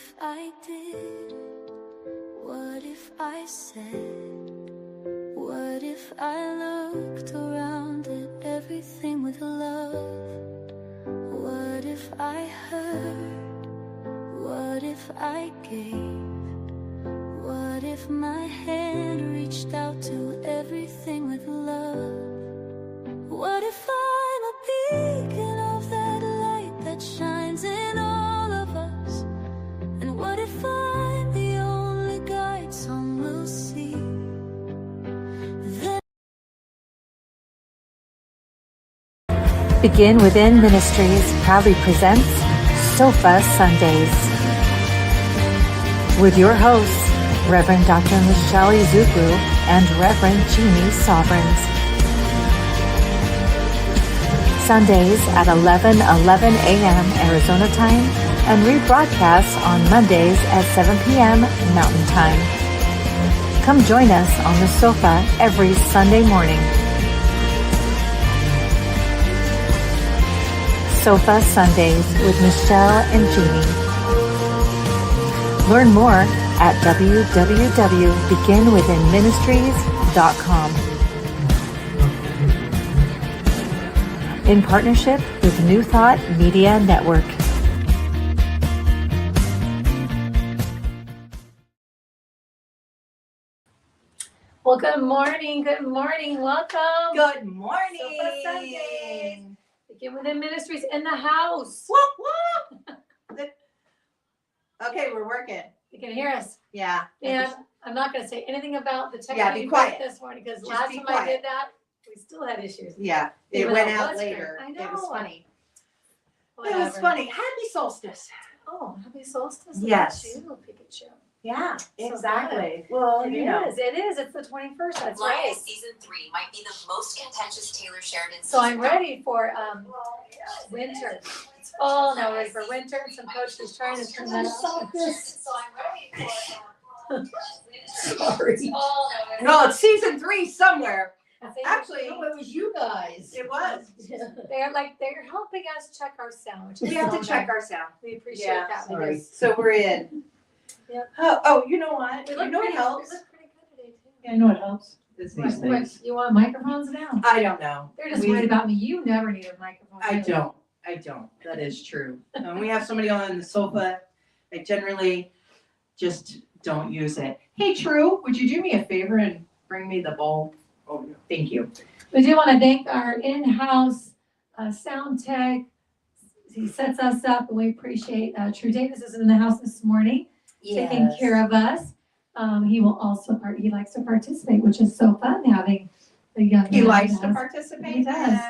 if I did? What if I said? What if I looked around at everything with love? What if I heard? What if I gave? What if my hand reached out to everything with love? What if I'm a beacon of that light that shines in all of us? And what if I'm the only guide some will see? Begin Within Ministries proudly presents Sofa Sundays with your hosts, Reverend Dr. Michelle Izuku and Reverend Jeannie Sovereigns. Sundays at 11:11 a.m. Arizona time and rebroadcasts on Mondays at 7 p.m. Mountain Time. Come join us on the sofa every Sunday morning. Sofa Sundays with Michelle and Jeannie. Learn more at www.beginwithinministries.com. In partnership with New Thought Media Network. Well, good morning, welcome. Good morning. Sofa Sundays. Begin Within Ministries in the house. Whoop, whoop. Okay, we're working. You can hear us. Yeah. And I'm not going to say anything about the Yeah, technical be quiet. this morning because Just last be time quiet. I did that, we still had issues. Yeah, it Even went though it out was later. great. I It was know. funny. Whatever. It was funny. Happy solstice. Oh, happy solstice. Yes. Look at you, Pikachu. Yeah, So exactly. Well, It you know. is. It's the 21st. That's Lion right. Season 3 might be the most contentious Taylor Sheridan So I'm season. ready for winter. It's fall now. We're ready for winter. And some coach is trying to turn that off. So I'm ready for Sorry. No, it's season 3 somewhere. Actually, No, it was you guys. it was. They're helping us check our sound. Which is We have so to check nice. our sound. We appreciate Yeah, that. sorry. because So we're in. Yep. Oh, you know what? We You look know what pretty, helps? We look pretty good today too. Yeah, I know what helps. It's these What, things. you want microphones now? I don't know. They're just worried about me. You never need a microphone. I really. don't. That is true. When we have somebody on the sofa, I generally just don't use it. Hey, True, would you do me a favor and bring me the bowl? Oh, yeah. Thank you. We do want to thank our in-house sound tech. He sets us up, and we appreciate True Davis is in the house this morning, taking care of us. He will also he likes to participate, which is so fun having the young. He man likes in the to house. participate. He does.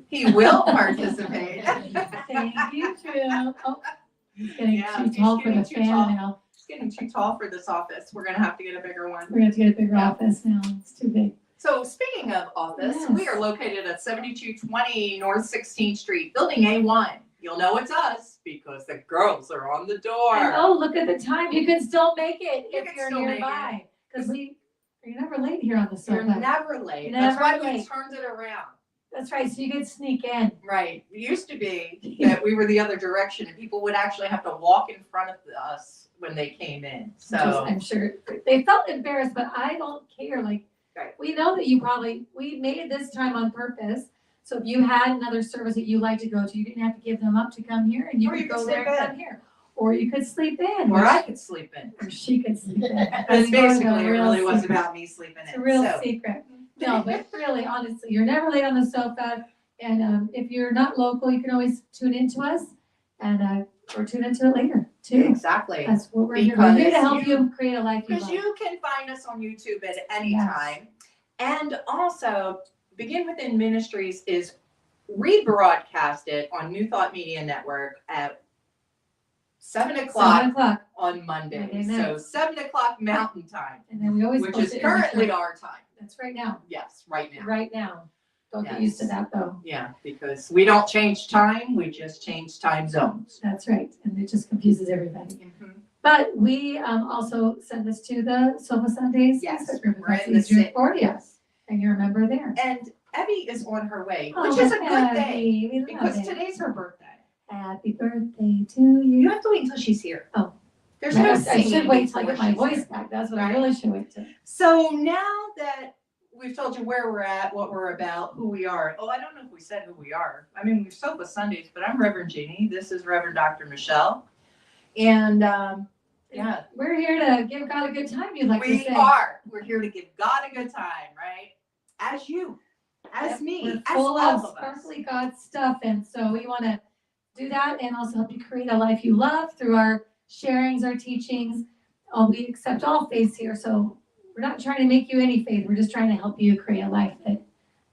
He will participate. Thank you, True. Oh, he's getting Yeah, too he's tall for getting the too fan tall. now. It's getting too tall for this office. We're gonna have to get a bigger one. We're going to have to get a bigger Yeah. office now. It's too big. So speaking of office, Yes. we are located at 7220 North 16th Street, Building A1. You'll know it's us because the girls are on the door. And oh, look at the time. You can still make it You if can you're still make nearby. Because you're never late here on the You're sofa. never late. Never That's why we late. turned it around. That's right. So you can sneak in. Right. It used to be that we were the other direction and people would actually have to walk in front of us when they came in. Which is, So I'm sure they felt embarrassed, but I don't care. Like, Right. we know that we made this time on purpose. So if you had another service that you like to go to, you didn't have to give them up to come here, and you Or could you go could there sleep and in. come here. Or you could sleep in. or I could sleep in. Or she could sleep in. And That's more of a basically it real really was secret. about me sleeping It's in. a real So secret. No, but really, honestly, you're never late on the sofa. And if you're not local, you can always tune into us and or tune into it later too. exactly. That's what we're here. We're here to Because help you create a life you Because love. you can find us on YouTube at any Yes. time. And also, Begin Within Ministries is rebroadcasted on New Thought Media Network at 7 o'clock 7 o'clock. on Monday. Monday So night. 7 o'clock Mountain Time, And then we always which post is it in the currently chat. our time. That's right now. Yes, right now. Right now. Don't get Yes. used to that though. Yeah, because we don't change time, we just change time zones. That's right. And it just confuses everybody. But we also send this to the Sofa Sundays. Yes, Facebook group. we're That's in the easier sit- for you. And you're a member there. And Evie is on her way, Oh, which is a good Abby, thing we love because it. today's her birthday. Happy birthday to You you. have to wait until she's here. Oh. There's I no should singing wait till I before get my she's voice here. back. That's what I Right. really should wait till. So now that we've told you where we're at, what we're about, who we are. Oh, I don't know if we said who we are. I mean, we're Sofa Sundays, but I'm Reverend Jeannie. This is Reverend Dr. Michelle. And yeah, We're here to give God a good time, you'd like to we say. are. We're here to give God a good time, right? As you, as Yep, me, we're as full all of of us. sparkly God stuff, and so we want to do that and also help you create a life you love through our sharings, our teachings. We accept all faiths here, so we're not trying to make you any faith. We're just trying to help you create a life that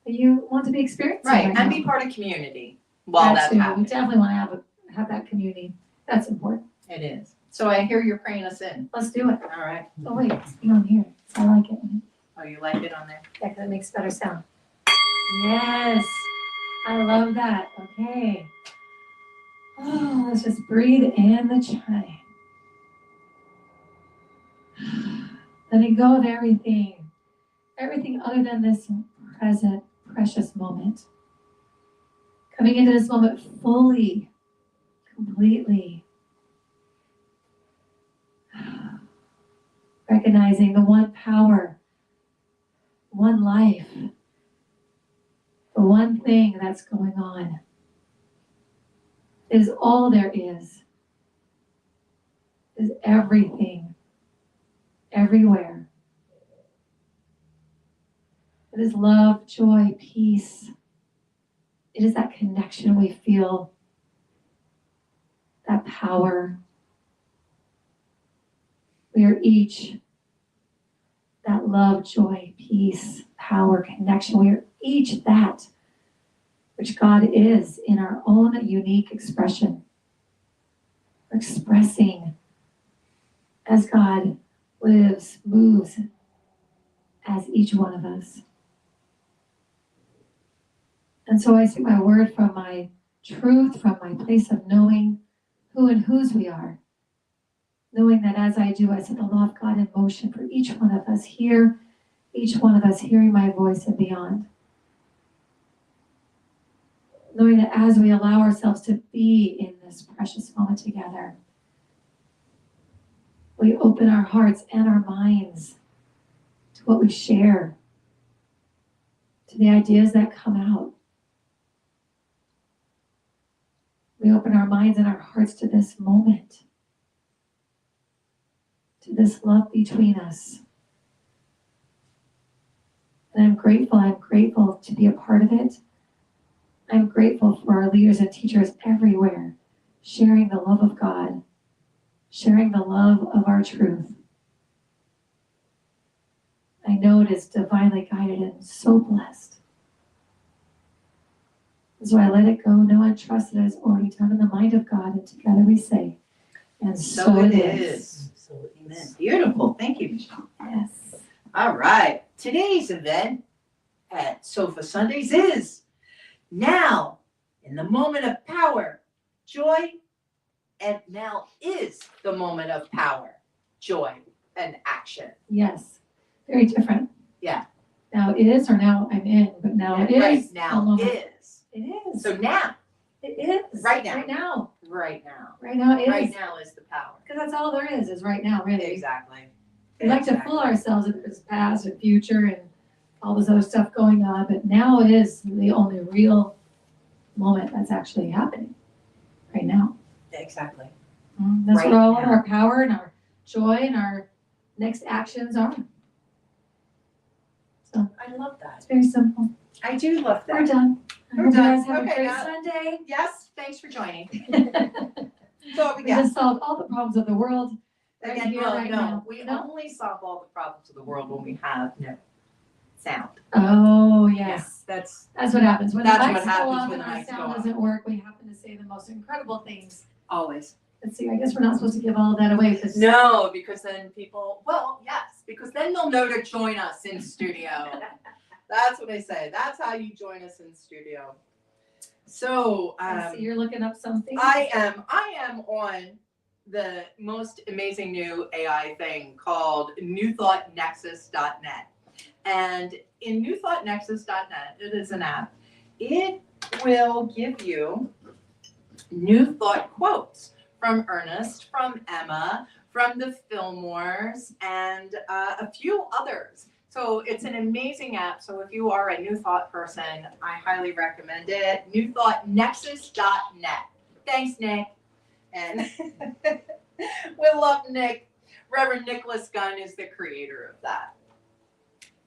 you want to be experiencing. Right, right and now. be part of community while That that's too. We happening. definitely want to have that community. That's important. It is. So I hear you're praying us in. Let's do it. All right. Oh wait, it's on here. I like it. Oh, you like it on there? Yeah, 'cause it makes better sound. Yes, I love that. Okay. Oh, let's just breathe in the chime. Letting go of everything other than this present, precious moment. Coming into this moment fully, completely. Recognizing the one power, one life, the one thing that's going on. It is all there is. It is everything, everywhere. It is love, joy, peace. It is that connection we feel, that power. We are each that love, joy, peace, power, connection. We are each that which God is in our own unique expression. We're expressing as God lives, moves as each one of us. And so I speak my word from my truth, from my place of knowing who and whose we are. Knowing that as I do, I set the law of God in motion for each one of us here, each one of us hearing my voice and beyond. Knowing that as we allow ourselves to be in this precious moment together, we open our hearts and our minds to what we share, to the ideas that come out. We open our minds and our hearts to this moment, to this love between us. And I'm grateful to be a part of it. I'm grateful for our leaders and teachers everywhere, sharing the love of God, sharing the love of our truth. I know it is divinely guided and so blessed. So I let it go, know and trust that it is already done in the mind of God, and together we say, and so it is. Amen. Beautiful. Thank you, Michelle. Yes. All right. Today's event at Sofa Sundays is now in the moment of power, joy, and now is the moment of power, joy, and action. Yes. Very different. Yeah. Now it is, or now I'm in, but now it is. Right a now moment. is. It is. So now, it is. Right now. Right now. right now. Right now it Right is. now is the power. Because that's all there is right now, really. Exactly. We like to fool ourselves that there's past and future and all this other stuff going on, but now is the only real moment that's actually happening right now. Exactly. That's Right where all now. of our power and our joy and our next actions are. So I love that. it's very simple. I do love We're that. done. I We're hope you done. guys have Okay, a great now- Sunday. Yes, thanks for joining. we So what we got? just solved all the problems of the world right Again, here, well, right no, now. we No? only solve all the problems of the world when we have no sound. Oh, yes. That's That's what happens. When the That's what mics go happens off when and the our mics go sound off. doesn't work, we happen to say the most incredible things. always. Let's see, I guess we're not supposed to give all of that away because No, because then people, well, yes, because then they'll know to join us in studio. That's what I say. That's how you join us in studio. So, I see you're looking up something. I am on the most amazing new AI thing called newthoughtnexus.net. And in newthoughtnexus.net, it is an app. It will give you New Thought quotes from Ernest, from Emma, from the Fillmores, and a few others. So it's an amazing app. So if you are a New Thought person, I highly recommend it. NewThoughtNexus.net. Thanks, Nick. And we love Nick. Reverend Nicholas Gunn is the creator of that.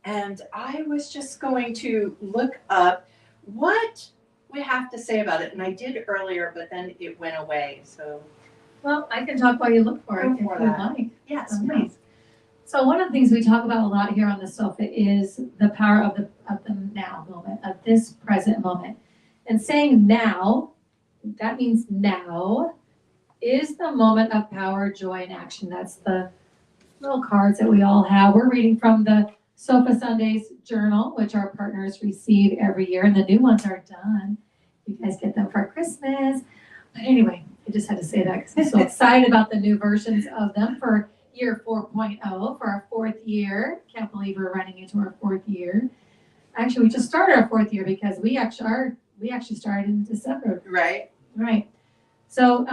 And I was just going to look up what we have to say about it. And I did earlier, but then it went away. So, Well, I can talk while you look for it Go if for you'd that. like. yes, Okay. please. So one of the things we talk about a lot here on the sofa is the power of the now moment, of this present moment. And saying now, that means now is the moment of power, joy, and action. That's the little cards that we all have. We're reading from the Sofa Sundays journal, which our partners receive every year, and the new ones are done. You guys get them for Christmas. But anyway, I just had to say that because I'm so excited about the new versions of them for year 4.0 for our fourth year. Can't believe we're running into our fourth year. Actually, we just started our fourth year because we actually started in December. Right? Right. So,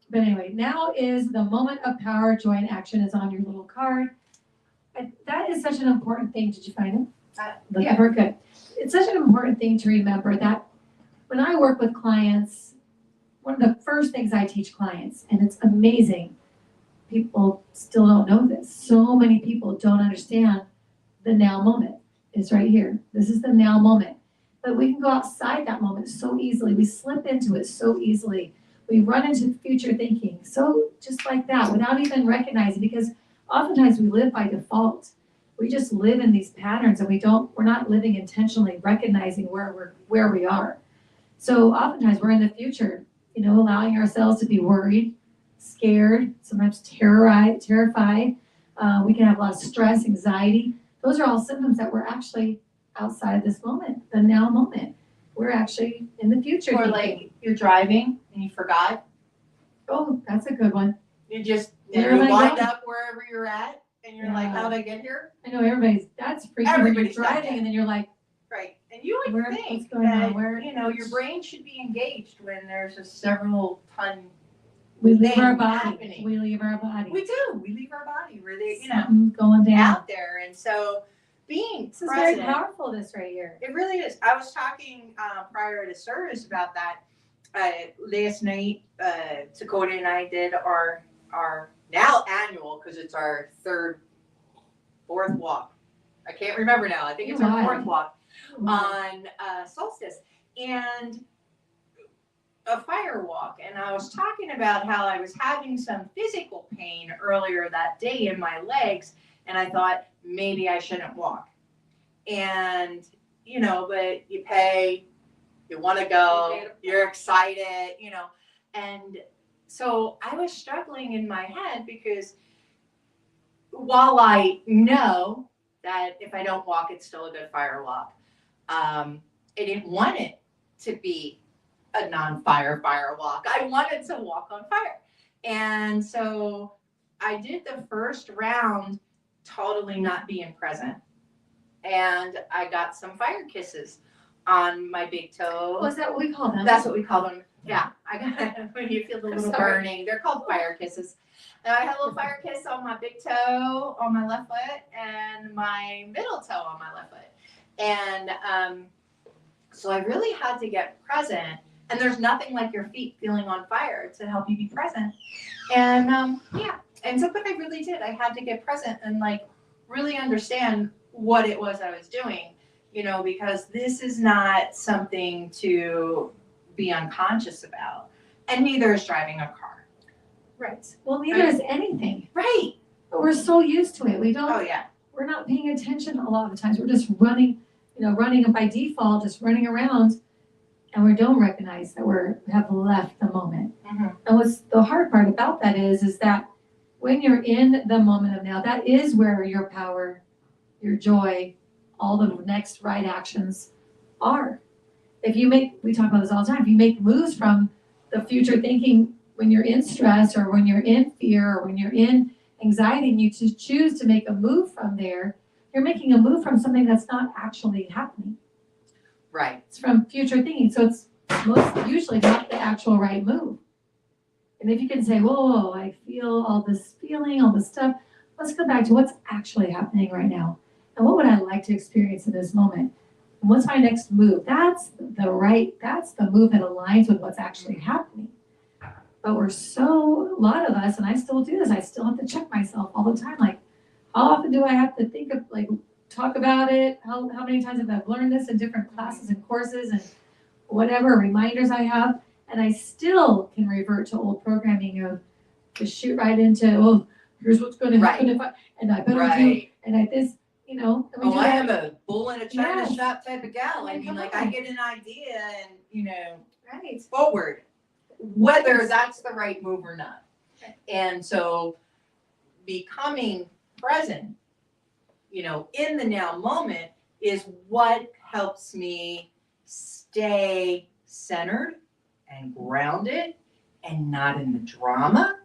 but anyway, now is the moment of power, joy, and action is on your little card. That is such an important thing. Did you find it? Looking for it? Good. It's such an important thing to remember that when I work with clients, one of the first things I teach clients, and it's amazing, people still don't know this. So many people don't understand the now moment is right here. This is the now moment. But we can go outside that moment so easily. We slip into it so easily. We run into future thinking so just like that without even recognizing, because oftentimes we live by default. We just live in these patterns and we're not living intentionally, recognizing where we are. So oftentimes we're in the future, allowing ourselves to be worried, scared, sometimes terrified. We can have a lot of stress, anxiety. Those are all symptoms that we're actually outside of this moment, the now moment. We're actually in the future. Or thinking. like you're driving and you forgot. Oh, that's a good one. You just Where you am I wind going? up wherever you're at, and you're like, Yeah. "How did I get here?" I know that's freaky when you're Everybody's done driving that. and then you're like, Right. And you would What's think going on? that Where- your brain should be engaged when there's a several ton. we leave our Thing body. happening. We leave our body. We do. We leave our body where they, Something's going down. out there, and so being This is very present. powerful, this right here. It really is. I was talking prior to service about that. Last night, Dakota and I did our now annual, because it's our fourth walk. I can't remember now. I think it's our Wow. fourth walk on solstice, and a fire walk. And I was talking about how I was having some physical pain earlier that day in my legs, and I thought maybe I shouldn't walk. And but you pay, you want to go, you're excited, and so I was struggling in my head because while I know that if I don't walk, it's still a good fire walk, I didn't want it to be a non-fire walk. I wanted to walk on fire. And so I did the first round totally not being present. And I got some fire kisses on my big toe. Was that what we call them? That's what we call them. Yeah, I got when you feel the little sorry. burning. They're called fire kisses. And I had a little fire kiss on my big toe on my left foot and my middle toe on my left foot. And so I really had to get present. And there's nothing like your feet feeling on fire to help you be present. And and so but I really did. I had to get present and really understand what it was I was doing. Because this is not something to be unconscious about. And neither is driving a car. Right. Well, neither is anything. Right. But we're so used to it. Oh yeah. We're not paying attention a lot of the times. We're just running by default, just running around, and we don't recognize that we have left the moment. Mhm. And what's the hard part about that is that when you're in the moment of now, that is where your power, your joy, all the next right actions are. We talk about this all the time, if you make moves from the future thinking when you're in stress or when you're in fear or when you're in anxiety and you choose to make a move from there, you're making a move from something that's not actually happening. Right. It's from future thinking. So it's most usually not the actual right move? And if you can say, whoa, I feel all this feeling, all this stuff, let's go back to what's actually happening right now. And what would I like to experience in this moment? And what's my next move? That's the move that aligns with what's actually happening. But a lot of us, and I still do this, I still have to check myself all the time. Like, how often do I have to think of, like, talk about it? How many times have I learned this in different classes and courses and whatever reminders I have? And I still can revert to old programming of just shoot right into, oh, here's what's going to happen if I better do, and I this, and we do I that. am a bull in a china Yes. shop type of gal. I Yeah, mean, come like, on. I get an idea and, Right. forward, whether that's the right move or not. And so becoming present, in the now moment is what helps me stay centered and grounded and not in the drama,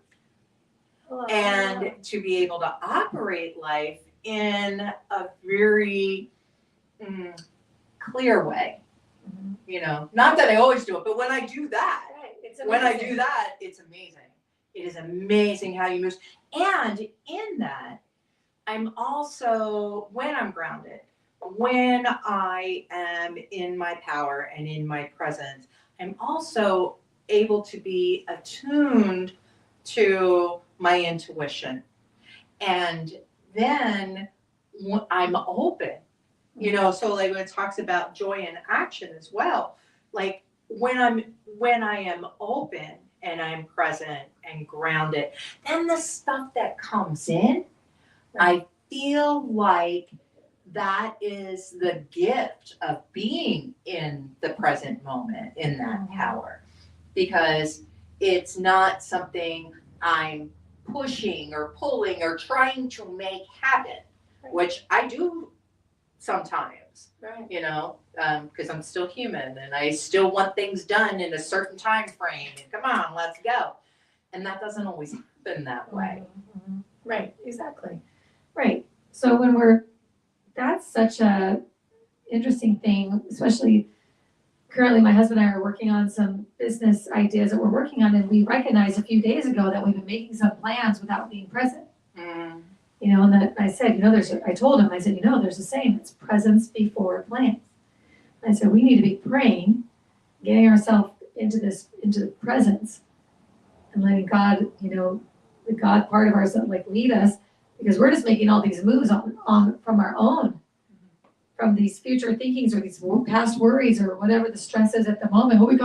and to be able to operate life in a very clear way. Not that I always do it, but when I do that, it's amazing. It is amazing how you move. And in that, I'm also, when I'm grounded, when I am in my power and in my presence, I'm also able to be attuned to my intuition. And then I'm open, so like when it talks about joy in action as well, like when I am open and I'm present and grounded, then the stuff that comes in, I feel like that is the gift of being in the present moment, in that power, because it's not something I'm pushing or pulling or trying to make happen, which I do sometimes, because I'm still human and I still want things done in a certain time frame and come on, let's go. And that doesn't always happen that way. Mm-hmm. Right, exactly. Right. So that's such a interesting thing, especially currently my husband and I are working on some business ideas that we're working on, and we recognized a few days ago that we've been making some plans without being present. And that I said, I told him, there's a saying, it's presence before plans. And I said, we need to be praying, getting ourselves into the presence and letting God, the God part of ourselves, like, lead us, because we're just making all these moves on from our own, from these future thinkings or these past worries or whatever the stress is at the moment. We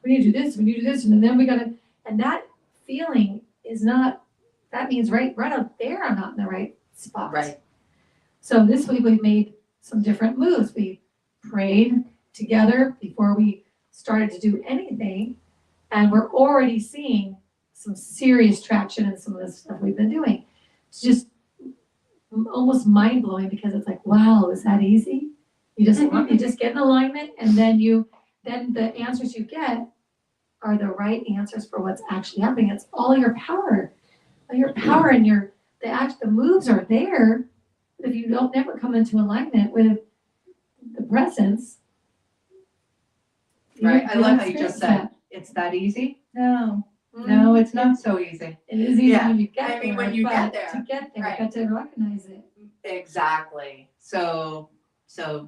need to do this, and then and that feeling is not, that means right up there, I'm not in the right spot. Right. So this week we've made some different moves. We prayed together before we started to do anything, and we're already seeing some serious traction in some of the stuff we've been doing. It's just almost mind-blowing, because it's like, wow, is that easy? You just get in alignment, and then the answers you get are the right answers for what's actually happening. It's all your power. Your power and the moves are there. But if you don't never come into alignment with the presence, Right. I love how you just said, it's that easy. No, it's not so easy. It is easy when you get there. I mean, when you get but there. to get there, Right. you got to recognize it. Exactly. So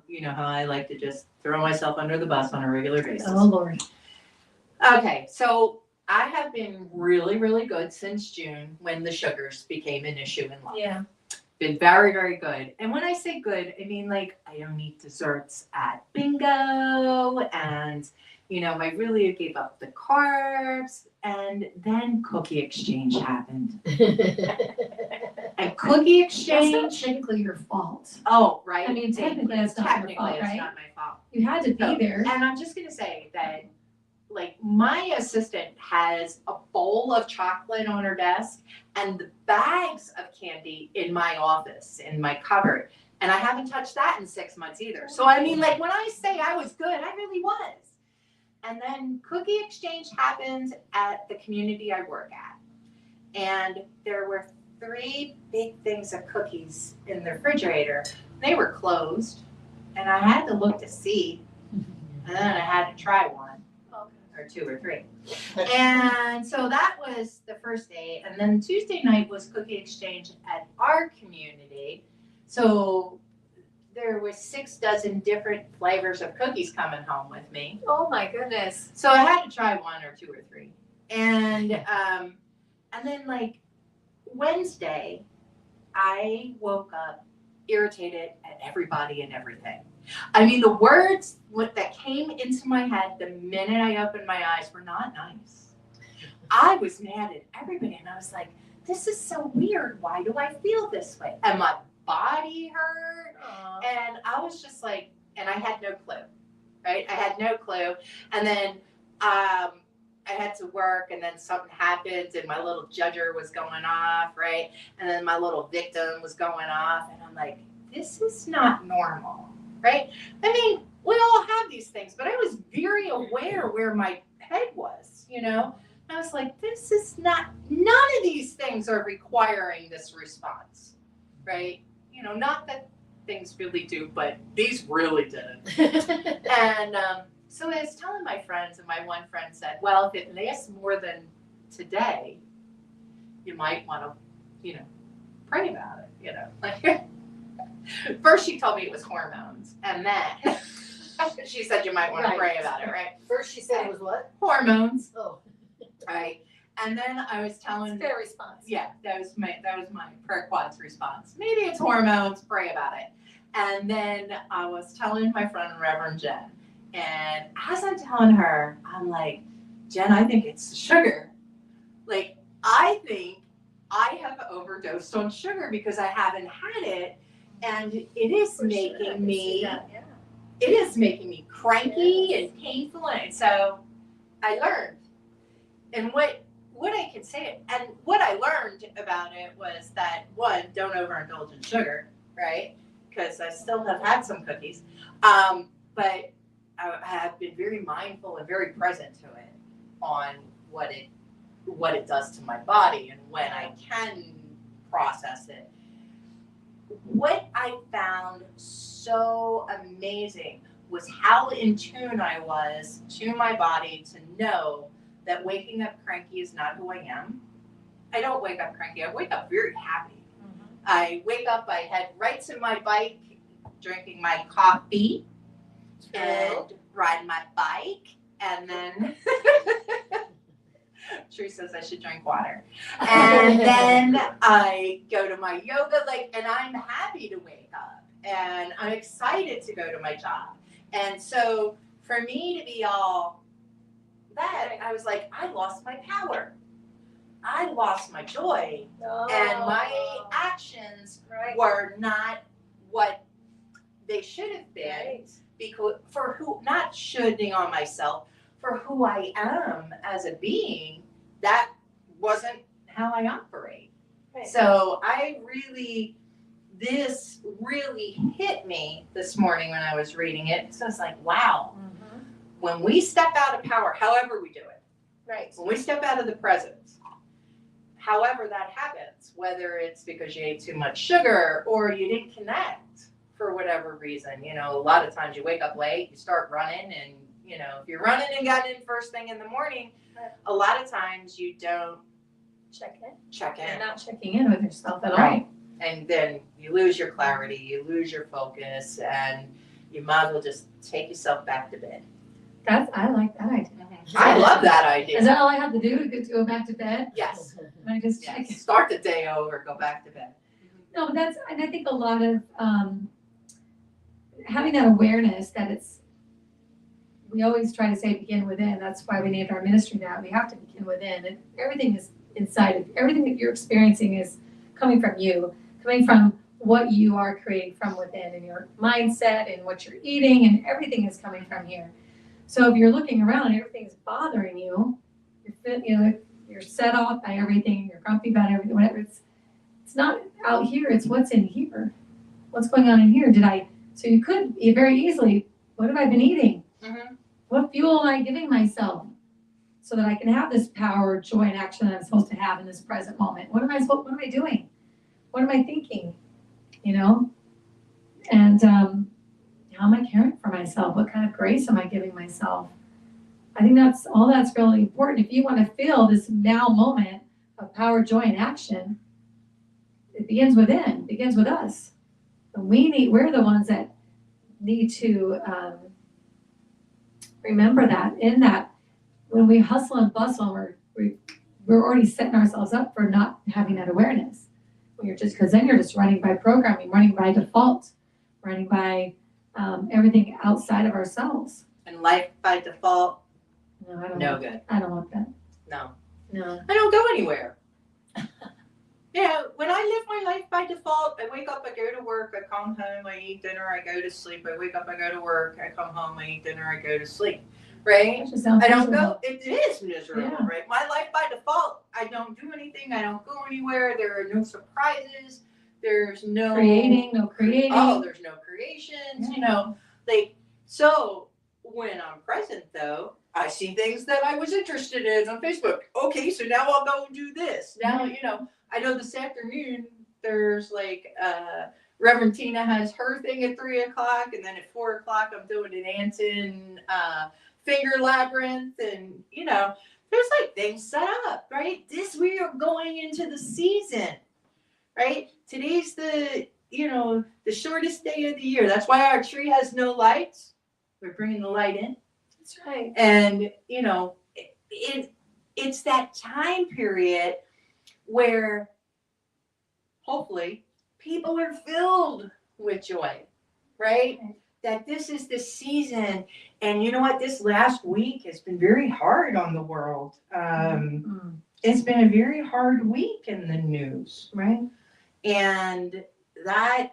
you know how I like to just throw myself under the bus on a regular basis. Oh, Lord. Okay, so I have been really, really good since June, when the sugars became an issue in life. Yeah. Been very, very good. And when I say good, I mean, like, I don't eat desserts at bingo, and I really gave up the carbs, and then Cookie Exchange happened. And Cookie That's not Exchange, technically your fault. oh, right. I mean, technically that's not your Technically, fault, it's right? not my fault. You had to be So, there. And I'm just gonna say that, like, my assistant has a bowl of chocolate on her desk and the bags of candy in my office, in my cupboard. And I haven't touched that in 6 months either. So I mean, like, when I say I was good, I really was. And then Cookie Exchange happened at the community I work at. And there were 3 big things of cookies in the refrigerator. They were closed, and I had to look to see, and then I had to try one. or 2 or 3. And so that was the first day. And then Tuesday night was cookie exchange at our community. So there was 6 dozen different flavors of cookies coming home with me. Oh my goodness. So I had to try 1 or 2 or 3. And then like Wednesday, I woke up irritated at everybody and everything. I mean, the words that came into my head the minute I opened my eyes were not nice. I was mad at everybody, and I was like, this is so weird. Why do I feel this way? And my body hurt. And I was just like, and I had no clue, right? I had no clue. And then I had to work, and then something happened, and my little judger was going off, right? And then my little victim was going off, and I'm like, this is not normal, right? I mean, we all have these things, but I was very aware where my head was, you know? I was like, this is not, none of these things are requiring this response, right? You know, not that things really do, but these really didn't. And so I was telling my friends, and my one friend said, well, if it lasts more than today, you might want to, you know, pray about it, you know. Like, first she told me it was hormones, and then she said you might want to pray about it, right? First she said it was what? Hormones, Oh. right? And then I was telling, Fair response. yeah, that was my prayer quad's response. Maybe it's hormones, pray about it. And then I was telling my friend Reverend Jen, and as I'm telling her, I'm like, Jen, I think it's the sugar. Like, I think I have overdosed on sugar because I haven't had it, and it is making me, it is making me cranky and painful, and so I learned. And what I can say, and what I learned about it was that, one, don't overindulge in sugar, right? Because I still have had some cookies, but I have been very mindful and very present to it on what it does to my body and when I can process it. What I found so amazing was how in tune I was to my body to know that waking up cranky is not who I am. I don't wake up cranky. I wake up very happy. Mm-hmm. I wake up, I head right to my bike, drinking my coffee, and ride my bike, and then Tree says I should drink water. And then I go to my yoga, and I'm happy to wake up, and I'm excited to go to my job. And so for me to be all that, I was like, I lost my power. I lost my joy. And my actions were not what they should have been, because not shoulding on myself, for who I am as a being, that wasn't how I operate. Right. So this really hit me this morning when I was reading it. So it's like, wow, when we step out of power, however we do it, right? When we step out of the presence, however that happens, whether it's because you ate too much sugar or you didn't connect for whatever reason, you know, a lot of times you wake up late, you start running, and, you know, if you're running and got in first thing in the morning, a lot of times you don't check in. You're not checking in with yourself at all. Right. And then you lose your clarity, you lose your focus, and you might as well just take yourself back to bed. I like that idea. I love that idea. Is that all I have to do to go back to bed? Yes. And I just check Yes. Start the day over, go back to bed. No, and I think a lot of having that awareness that we always try to say begin within. That's why we named our ministry that. We have to begin within, and everything is inside of you. Everything that you're experiencing is coming from you, coming from what you are creating from within, and your mindset and what you're eating, and everything is coming from here. So if you're looking around and everything's bothering you, you're set off by everything, you're grumpy about everything, whatever. It's not out here, it's what's in here. What's going on in here? So you could very easily, what have I been eating? Mm-hmm. What fuel am I giving myself so that I can have this power, joy, and action that I'm supposed to have in this present moment? What am I doing? What am I thinking? You know? And how am I caring for myself? What kind of grace am I giving myself? I think that's really important. If you want to feel this now moment of power, joy, and action, it begins within, it begins with us. And we're the ones that need to remember that when we hustle and bustle, we're already setting ourselves up for not having that awareness. Because then you're just running by programming, running by default, running by everything outside of ourselves. And life by default, No, I don't no want, good. I don't want that. No. No. I don't go anywhere. Yeah, when I live my life by default, I wake up, I go to work, I come home, I eat dinner, I go to sleep. I wake up, I go to work, I come home, I eat dinner, I go to sleep. Right? That just sounds I don't miserable. go, it is miserable, Yeah. right? My life by default, I don't do anything, I don't go anywhere, there are no surprises, there's no No creating. Oh, there's no creations, you know, so when I'm present though, I see things that I was interested in on Facebook. Okay, so now I'll go and do this. Now, you know, I know this afternoon there's Reverend Tina has her thing at 3:00, and then at 4:00 I'm doing an Anson finger labyrinth, and you know, there's things set up, right? We are going into the season, right? Today's the shortest day of the year. That's why our tree has no lights. We're bringing the light in. That's right. And, you know, it's that time period where hopefully people are filled with joy, right? That this is the season. And you know what? This last week has been very hard on the world. It's been a very hard week in the news. Right. And that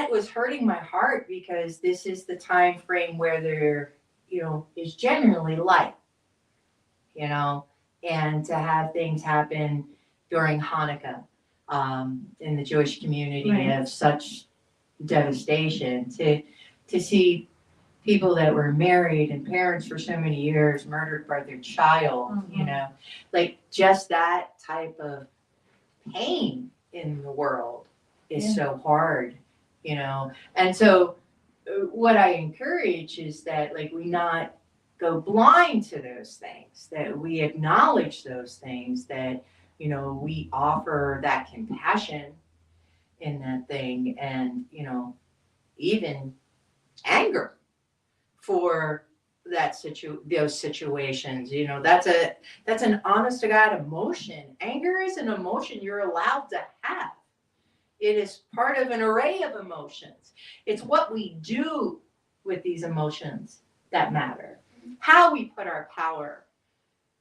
was hurting my heart, because this is the time frame where there, you know, is generally light, you know, and to have things happen during Hanukkah in the Jewish community Right. of such devastation, to see people that were married and parents for so many years murdered by their child, you know, just that type of pain in the world is so hard, you know. And so what I encourage is that we not go blind to those things, that we acknowledge those things, that, you know, we offer that compassion in that thing, and, you know, even anger for those situations. You know, that's an honest to God emotion. Anger is an emotion you're allowed to have. It is part of an array of emotions. It's what we do with these emotions that matter. How we put our power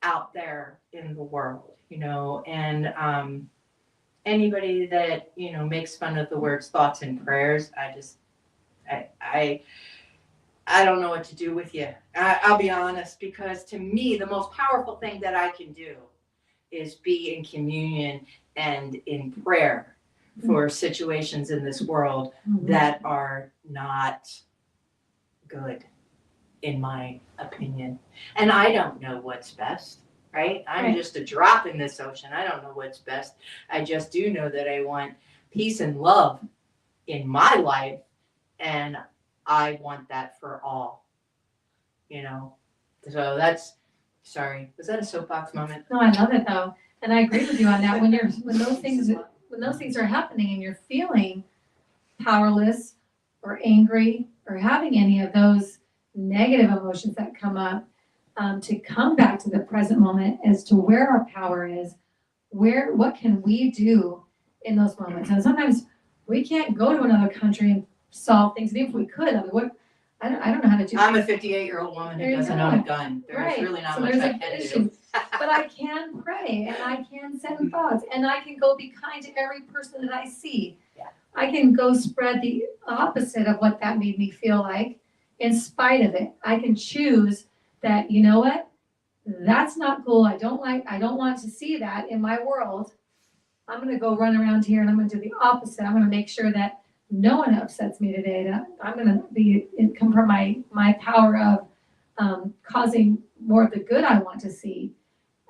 out there in the world, you know. And anybody that, you know, makes fun of the words thoughts and prayers, I don't know what to do with you. I'll be honest, because to me, the most powerful thing that I can do is be in communion and in prayer for situations in this world that are not good, in my opinion. And I don't know what's best, right? I'm just a drop in this ocean. I don't know what's best. I just do know that I want peace and love in my life, and I want that for all, you know. So sorry, was that a soapbox moment? No, I love it though. And I agree with you on that. When those things are happening and you're feeling powerless or angry or having any of those negative emotions that come up, to come back to the present moment as to where our power is, what can we do in those moments. And sometimes we can't go to another country and solve things. And if we could, I don't know how to do. I'm a 58-year-old woman who doesn't own a gun. There's really not much I can do. But I can pray, and I can send thoughts, and I can go be kind to every person that I see. Yeah. I can go spread the opposite of what that made me feel like, in spite of it. I can choose that, you know what? That's not cool. I don't want to see that in my world. I'm going to go run around here and I'm going to do the opposite. I'm going to make sure that no one upsets me today. That I'm going to come from my power of causing more of the good I want to see,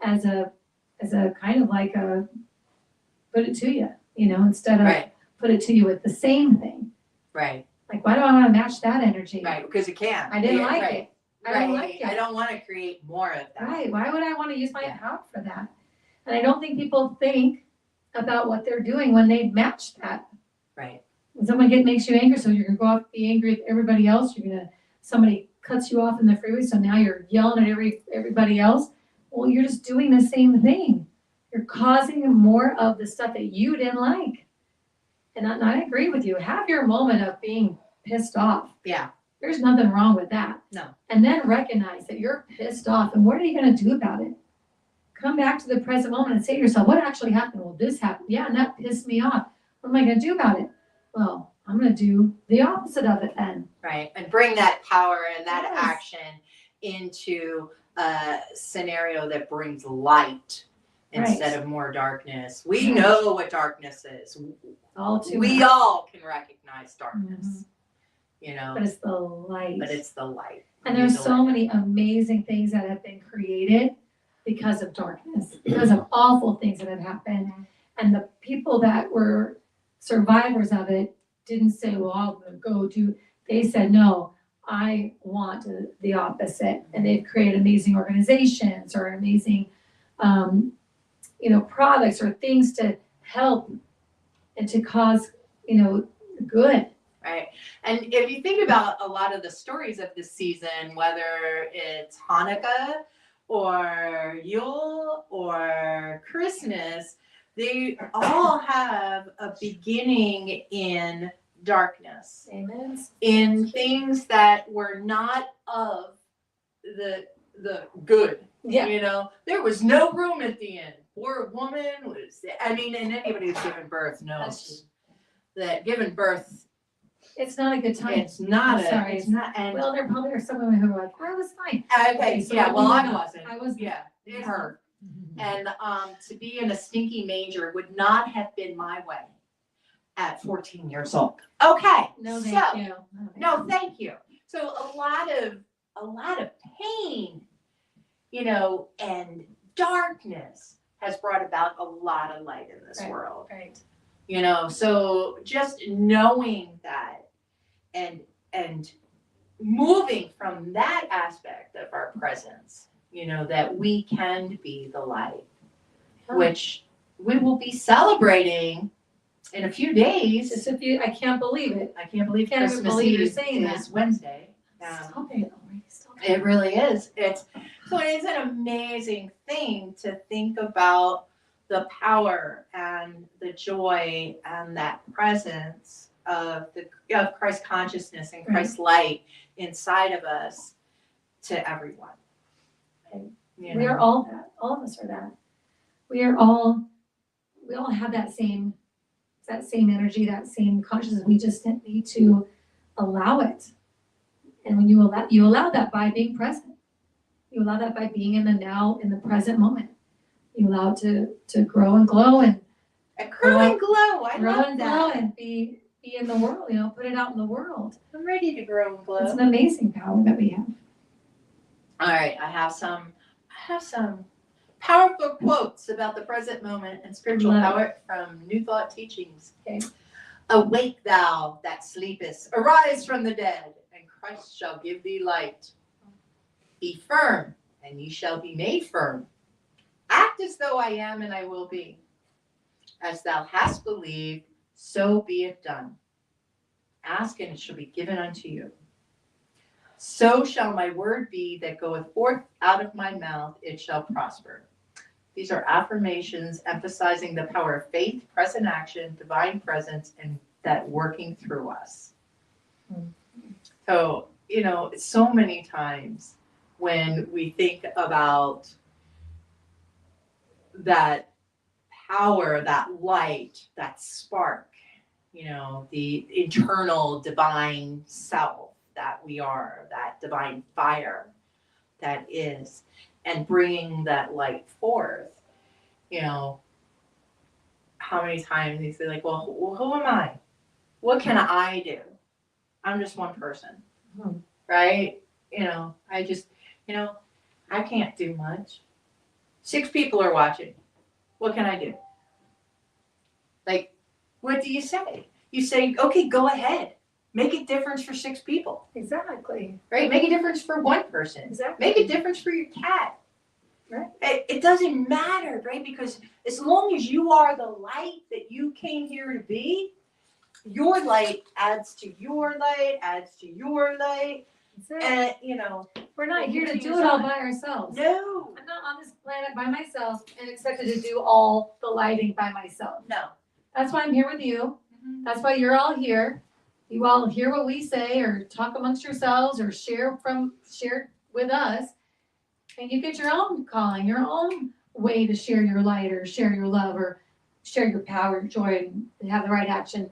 as a kind of like a put it to you, you know, instead of put it to you with the same thing. Right. Like, why do I want to match that energy? Right, because it can. I didn't like it. I don't like it. I don't want to create more of that. Right, why would I want to use my Yeah. power for that? And I don't think people think about what they're doing when they match that. Right. When someone makes you angry, so you're gonna go off and be angry at everybody else, somebody cuts you off in the freeway, so now you're yelling at everybody else. Well, you're just doing the same thing. You're causing more of the stuff that you didn't like. And I agree with you. Have your moment of being pissed off. Yeah. There's nothing wrong with that. No. And then recognize that you're pissed off, and what are you gonna do about it? Come back to the present moment and say to yourself, what actually happened? Well, this happened. Yeah, and that pissed me off. What am I gonna do about it? Well, I'm gonna do the opposite of it then. Right. And bring that power and that Yes. action into a scenario that brings light instead of more darkness. We Right. know what darkness is. All too We much. all can recognize darkness, you know, But it's the light. but it's the light. And We there's need the so light. many amazing things that have been created because of darkness, because of awful things that have happened. And the people that were survivors of it didn't say, well, I'm gonna go do, they said, no, I want the opposite. And they've created amazing organizations or amazing, products or things to help and to cause, good. Right. And if you think about a lot of the stories of this season, whether it's Hanukkah or Yule or Christmas, they all have a beginning in darkness, Amen. in things that were not of the good. Yeah. You know, there was no room at the end. Poor woman was, and anybody who's given birth knows that giving birth, It's not a good time. it's not I'm sorry. it's not, and Well, there probably are some women who are like, I was fine. okay, so yeah, well, I no, wasn't. I wasn't. Yeah, it hurt. And to be in a stinky manger would not have been my way at 14 years old. Okay, No, so thank you. no, thank you. So a lot of pain, and darkness has brought about a lot of light in this Right. world. Right. So just knowing that and moving from that aspect of our presence, that we can be the light, which we will be celebrating in a few days. Just if you, I can't believe it. I can't believe Can't even Christmas believe you're Eve saying is Wednesday. Stop it already. Stop it. It really is. It's an amazing thing to think about the power and the joy and that presence of Christ consciousness and Christ light inside of us to everyone. We are all that. All of us are that. We all have that same energy, that same consciousness. We just need to allow it. And when you allow that by being present. You allow that by being in the now, in the present moment. You allow it to grow and glow and grow and glow. I grow love and glow that. and be in the world, put it out in the world. I'm ready to grow and glow. It's an amazing power that we have. All right, I have some powerful quotes about the present moment and spiritual Love it. power from New Thought Teachings. Okay. Awake thou that sleepest, arise from the dead, and Christ shall give thee light. Be firm, and ye shall be made firm. Act as though I am and I will be. As thou hast believed, so be it done. Ask, and it shall be given unto you. So shall my word be that goeth forth out of my mouth, it shall prosper. These are affirmations emphasizing the power of faith, present action, divine presence, and that working through us. So, so many times when we think about that power, that light, that spark, the internal divine self that we are, that divine fire that is, and bringing that light forth, how many times you say like, well, who am I? What can I do? I'm just one person, right? I just, I can't do much. 6 people are watching. What can I do? Like, what do you say? You say, okay, go ahead. make a difference for 6 people, Exactly. right? Make a difference for one person. Exactly. Make a difference for your cat. Right. It doesn't matter, right? Because as long as you are the light that you came here to be, your light adds to your light, adds to your light. That's it. And, you know, We're not it here to do continues it all on. by ourselves. No, I'm not on this planet by myself and expected to do all the lighting by myself. no. That's why I'm here with you. That's why you're all here. You all hear what we say or talk amongst yourselves or share with us. And you get your own calling, your own way to share your light or share your love or share your power, joy, and have the right action.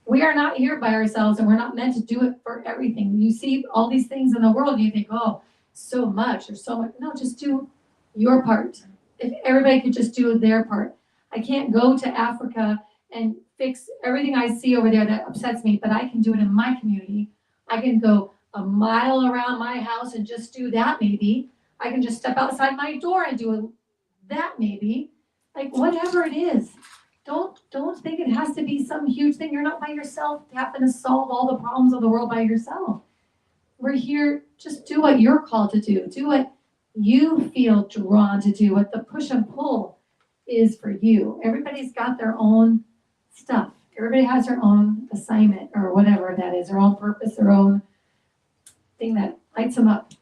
We are not here by ourselves and we're not meant to do it for everything. You see all these things in the world, you think, oh, so much or so much. No, just do your part. If everybody could just do their part. I can't go to Africa and fix everything I see over there that upsets me, but I can do it in my community. I can go a mile around my house and just do that maybe. I can just step outside my door and do that maybe. Like whatever it is. Don't think it has to be some huge thing. You're not by yourself having to solve all the problems of the world by yourself. We're here, just do what you're called to do. Do what you feel drawn to do, what the push and pull is for you. Everybody's got their own stuff. Everybody has their own assignment or whatever that is, their own purpose, their own thing that lights them up.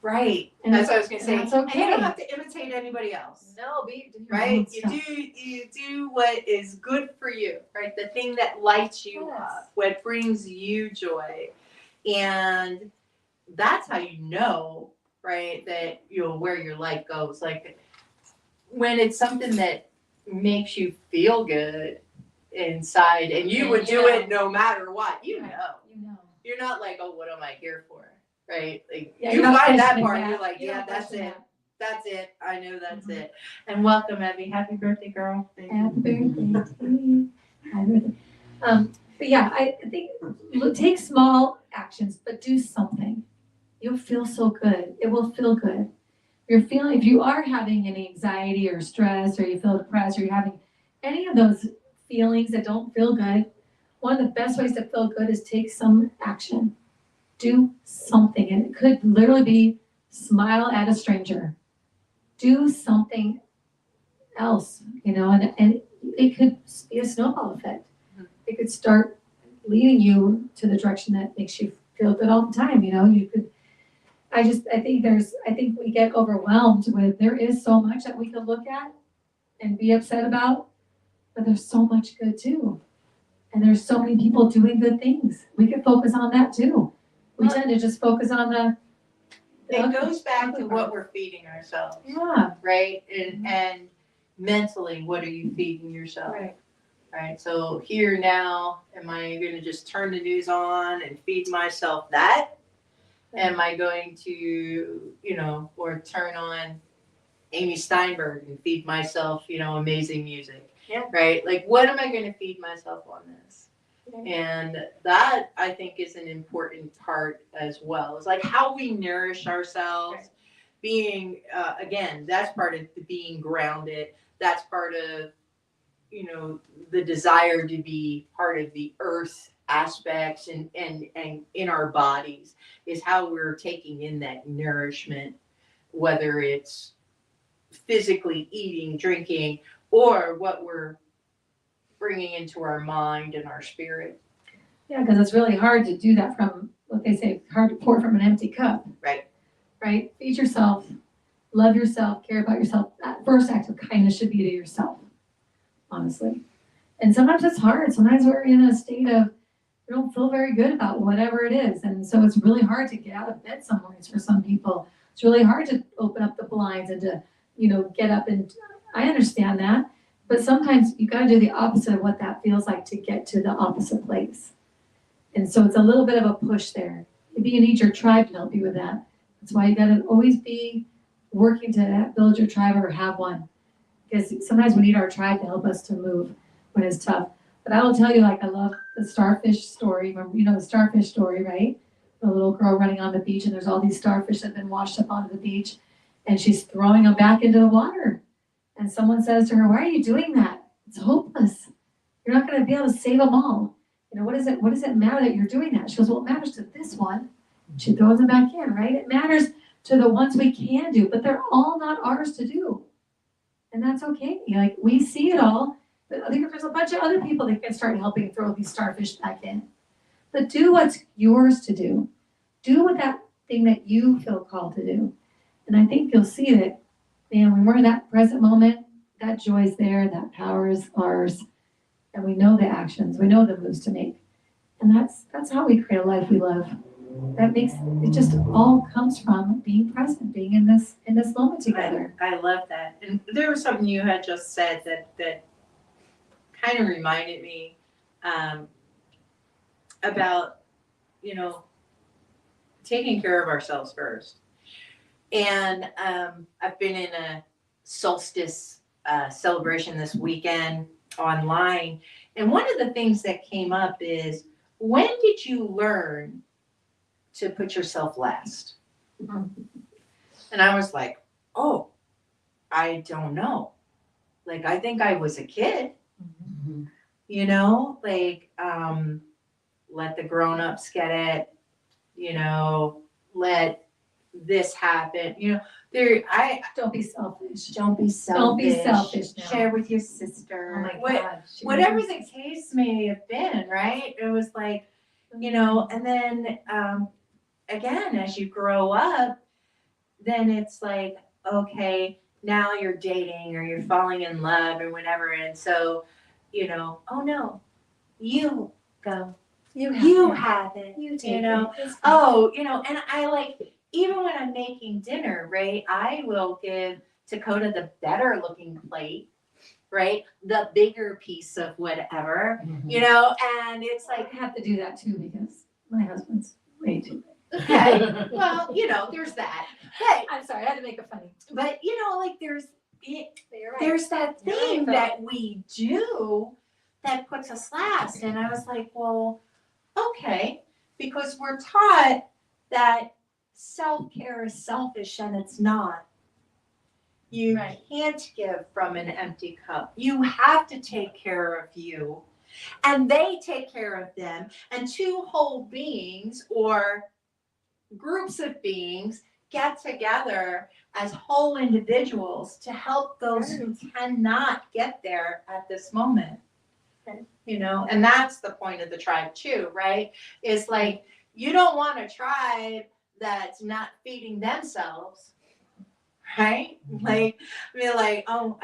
Right. And That's what I was gonna say. that's And you okay. don't have to imitate anybody else. No, do your own Right? stuff. You do what is good for you, right? The thing that lights you Yes. up, what brings you joy. And that's how you know, right, that where your life goes. Like when it's something that makes you feel good inside and you would do it no matter what, you know. You know. You're not like, oh, what am I here for? Right? Like Yeah, you you're not find that questioning part, that. you're like, You yeah, don't that's question it. that. That's it. I know that's Mhm. it. And welcome, Evie. Happy birthday, girl. Thank you. Happy birthday to you. Happy birthday. But yeah, I think take small actions, but do something. You'll feel so good. It will feel good. If you are having any anxiety or stress, or you feel depressed, or you're having any of those feelings that don't feel good, one of the best ways to feel good is take some action. Do something. And it could literally be smile at a stranger. Do something else, and it could be a snowball effect. It could start leading you to the direction that makes you feel good all the time. I think we get overwhelmed with, there is so much that we could look at and be upset about, but there's so much good too. And there's so many people doing good things. We could focus on that too. We tend to just focus on the It goes back to what we're feeding ourselves, yeah, right? And mentally, what are you feeding yourself? right. Right. So here now, am I going to just turn the news on and feed myself that? Am I going to, or turn on Amy Steinberg and feed myself, amazing music? Yeah. Right. Like, what am I going to feed myself on this? Yeah. And that, I think, is an important part as well. It's like how we nourish ourselves. Right. Being, again, that's part of the being grounded. That's part of, the desire to be part of the earth aspects and in our bodies is how we're taking in that nourishment, whether it's physically eating, drinking, or what we're bringing into our mind and our spirit. Yeah, because it's really hard to do that from, what they say, hard to pour from an empty cup. Right. Right? Feed yourself, love yourself, care about yourself. That first act of kindness should be to yourself, honestly. And sometimes it's hard. Sometimes we're in a state of, we don't feel very good about whatever it is. And so it's really hard to get out of bed some mornings for some people. It's really hard to open up the blinds and to, get up, and I understand that. But sometimes you got to do the opposite of what that feels like to get to the opposite place. And so it's a little bit of a push there. Maybe you need your tribe to help you with that. That's why you got to always be working to build your tribe or have one. Because sometimes we need our tribe to help us to move when it's tough. But I will tell you, I love the starfish story. Remember, the starfish story, right? The little girl running on the beach, and there's all these starfish that have been washed up onto the beach, and she's throwing them back into the water. And someone says to her, "Why are you doing that? It's hopeless. You're not going to be able to save them all." what does it matter that you're doing that? She goes, well, it matters to this one. She throws them back in, right? It matters to the ones we can do, but they're all not ours to do. And that's okay. Like, we see it all, but I think there's a bunch of other people that can start helping throw these starfish back in. But do what's yours to do. Do what that thing that you feel called to do. And I think you'll see that, man, when we're in that present moment, that joy's there, that power is ours. And we know the actions, we know the moves to make. And that's how we create a life we love. That makes, it just all comes from being present, being in this moment together. I love that. And there was something you had just said that kind of reminded me about, taking care of ourselves first. And I've been in a solstice celebration this weekend online. And one of the things that came up is, when did you learn to put yourself last? And I was like, oh, I don't know. Like, I think I was a kid, let the grown-ups get it, let this happen, Don't be selfish. don't be selfish. Don't be selfish now. Share with your sister. Oh my God. Whatever the case may have been, right? It was like, and then again, as you grow up, then it's like, okay, now you're dating or you're falling in love or whatever. And so, oh no, you go. You have it. You take it. Oh, and I like, even when I'm making dinner, right, I will give Dakota the better looking plate, right? The bigger piece of whatever, and it's I like, have to do that too, because my husband's way too big. okay, well, there's that. But, I'm sorry, I had to make it funny. like, there's You're right. there's that You're right, thing though. that we do that puts us last. And I was like, well, okay, because we're taught that self-care is selfish, and it's not. You Right. can't give from an empty cup. You have to take care of you, and they take care of them. And two whole beings or groups of beings get together as whole individuals to help those who cannot get there at this moment. And that's the point of the tribe too, right? Is like, you don't want a tribe that's not feeding themselves, right? Like, oh,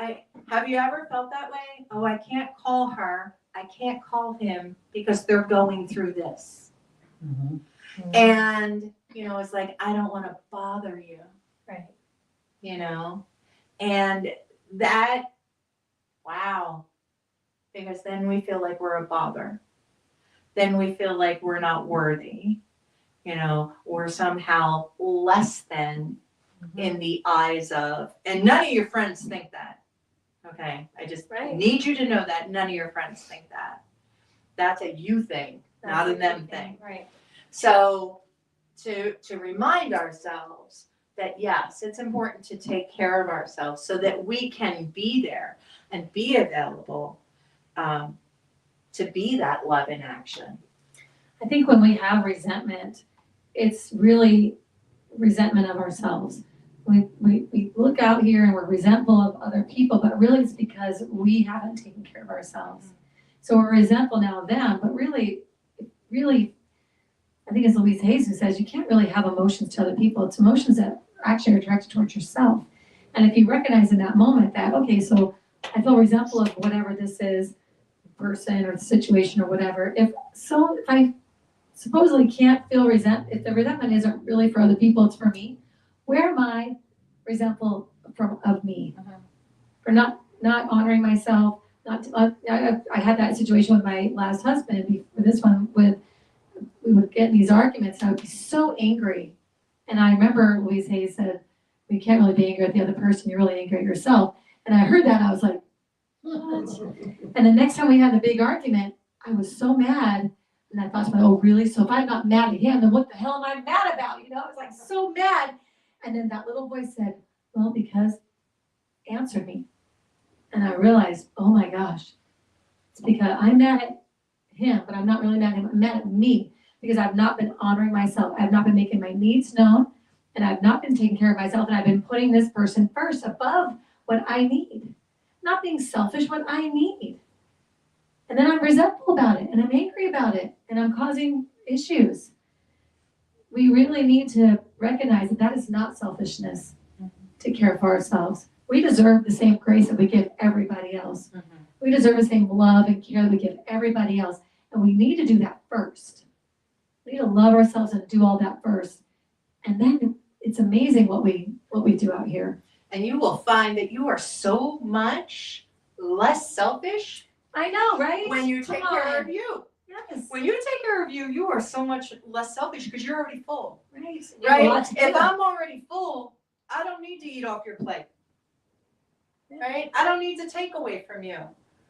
have you ever felt that way? Oh, I can't call her, I can't call him because they're going through this. And, it's like, I don't want to bother you. Right. And that, wow. Because then we feel like we're a bother. Then we feel like we're not worthy. We're somehow less than in the eyes of, and none of your friends think that. Okay, I just need you to know that none of your friends think that. That's a you thing, not a them thing. Right. So to remind ourselves that yes, it's important to take care of ourselves so that we can be there and be available to be that love in action. I think when we have resentment, it's really resentment of ourselves. We look out here and we're resentful of other people, but really it's because we haven't taken care of ourselves. So we're resentful now of them, but really, I think it's Louise Hayes who says you can't really have emotions to other people. It's emotions that actually are directed towards yourself. And if you recognize in that moment that, okay, so I feel resentful of whatever this is, person or the situation or whatever. If I supposedly can't feel if the resentment isn't really for other people, it's for me, where am I resentful of me? For not honoring myself, I had that situation with my last husband before this one we would get in these arguments and I would be so angry. And I remember Louise Hayes said, you can't really be angry at the other person, you're really angry at yourself. And I heard that, I was like, what? And the next time we had a big argument, I was so mad. And I thought to myself, oh, really? So if I'm not mad at him, then what the hell am I mad about? I was like so mad. And then that little voice said, well, because answered me. And I realized, oh my gosh, it's because I'm mad at him, but I'm not really mad at him. I'm mad at me because I've not been honoring myself. I've not been making my needs known, and I've not been taking care of myself, and I've been putting this person first above what I need. Not being selfish, what I need. And then I'm resentful about it, and I'm angry about it, and I'm causing issues. We really need to recognize that that is not selfishness to care for ourselves. We deserve the same grace that we give everybody else. We deserve the same love and care that we give everybody else. And we need to do that first. We need to love ourselves and do all that first. And then it's amazing what we do out here. And you will find that you are so much less selfish I know, right? when you take care of you. you. Yes. When you take care of you, you are so much less selfish because you're already full. Right. You have a lot Right? to do. If I'm already full, I don't need to eat off your plate. Yeah. Right? I don't need to take away from you.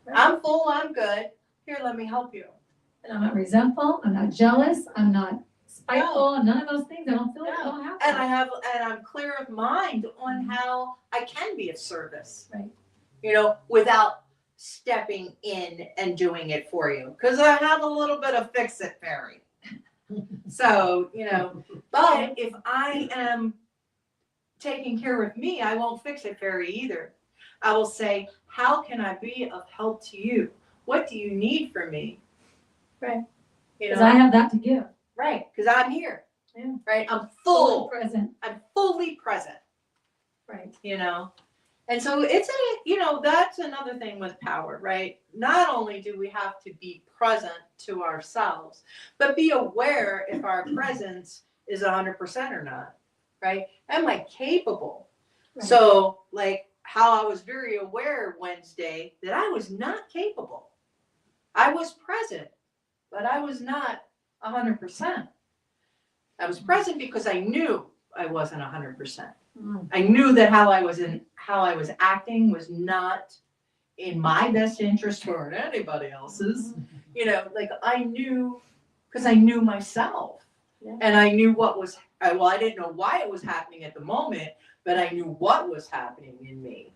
Right. I'm full, I'm good. Here, let me help you. And I'm not resentful. I'm not jealous. I'm not spiteful. None of those things. I don't feel like I No. don't have And that. I'm clear of mind on how I can be of service. Right. You know, without stepping in and doing it for you. Because I have a little bit of fix it fairy. So, you know, but if I am taking care of me, I won't fix it fairy either. I will say, how can I be of help to you? What do you need from me? Right. You Because know, I have that to give. right, because I'm here. Yeah. Right, I'm Fully full. present. I'm fully present. Right. You know, and so that's another thing with power, right? Not only do we have to be present to ourselves, but be aware if our presence is 100% or not, right? Am I capable? Right. So, like how I was very aware Wednesday that I was not capable. I was present, but I was not 100%. I was present because I knew I wasn't 100%. Mm. I knew that how I was acting was not in my best interest or in anybody else's. You know, like I knew because I knew myself. Yeah. And I knew what was I didn't know why it was happening at the moment, but I knew what was happening in me.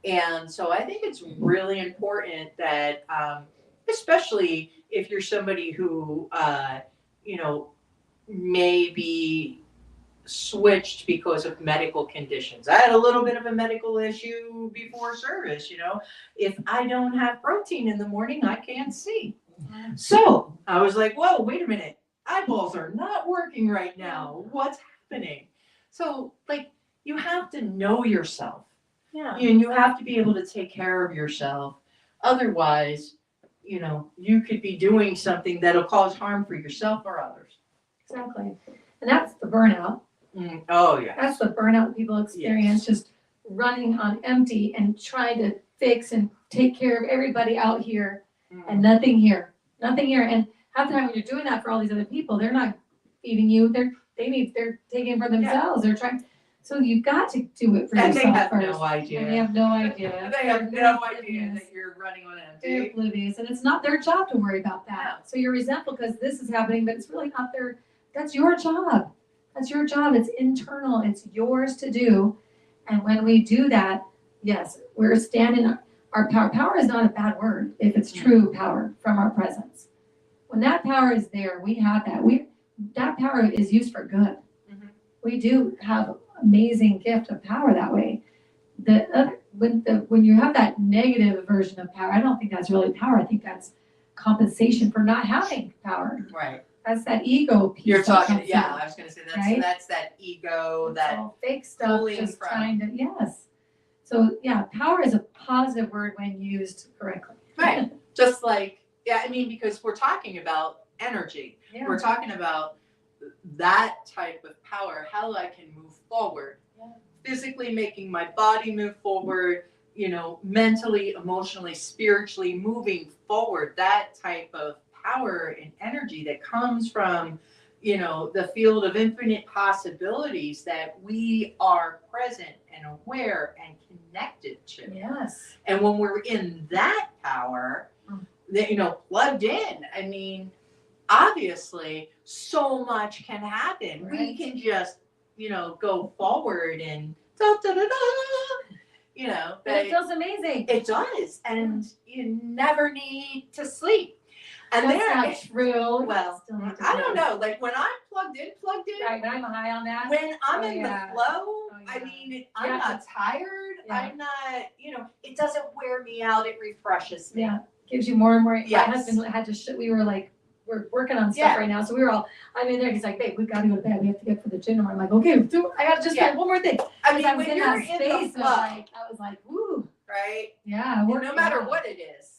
And so I think it's really important that especially if you're somebody who may be switched because of medical conditions. I had a little bit of a medical issue before service, you know. If I don't have protein in the morning, I can't see. So I was like, whoa, wait a minute. Eyeballs are not working right now. What's happening? So like you have to know yourself. Yeah. And you have to be able to take care of yourself. Otherwise, you know, you could be doing something that'll cause harm for yourself or others. Exactly. And that's the burnout. Oh, yeah. That's the burnout people experience, just running on empty and trying to fix and take care of everybody out here and nothing here. Nothing here. And half the time when you're doing that for all these other people, they're not feeding you. They're taking it for themselves. They're trying. So you've got to do it for And yourself they have first. no idea. And they have no idea. They have They're no oblivious. idea that you're running on They're empty. oblivious, and it's not their job to worry about that. So you're resentful because this is happening, but it's really not their. That's your job. That's your job. It's internal. It's yours to do. And when we do that, yes, we're standing our power. Power is not a bad word if it's true power from our presence. When that power is there, we have that. That power is used for good. Mhm. We do have amazing gift of power that way. When you have that negative version of power, I don't think that's really power. I think that's compensation for not having power. Right. That's that ego piece. You're that talking, comes yeah, in. I was going to say right? that's that ego, It's that all fake stuff, pulling just from. trying to, yes. So yeah, power is a positive word when used correctly. Right. Just like, yeah, I mean, because we're talking about energy. Yeah. We're talking about that type of power, how I can move forward. Yeah. Physically making my body move forward, you know, mentally, emotionally, spiritually moving forward. That type of power and energy that comes from, you know, the field of infinite possibilities that we are present and aware and connected to. Yes. And when we're in that power, that, you know, plugged in, I mean, obviously so much can happen. We Right. can just, you know, go forward and da, da, da, da, you know, But it feels amazing. it does. And you never need to sleep. And That's there, not true. well, Still need to I don't pray. know, like when I'm plugged in, Right, but I'm high on that. when I'm Oh, in yeah. the flow, Oh, I yeah. mean, I'm Yeah. not tired, Yeah. I'm not, it doesn't wear me out, it refreshes me. Yeah, gives you more and more. My Yes. husband had to, we were like, we're working on Yeah. stuff right now, so we were all, I'm in there, he's like, babe, we've gotta go to bed, we have to get for the gym. I'm like, okay, I gotta just Yeah. get one more thing. I mean, I was when in you're that in the space of flow, like, I was like, woo, right? yeah, And work. no matter yeah. what it is,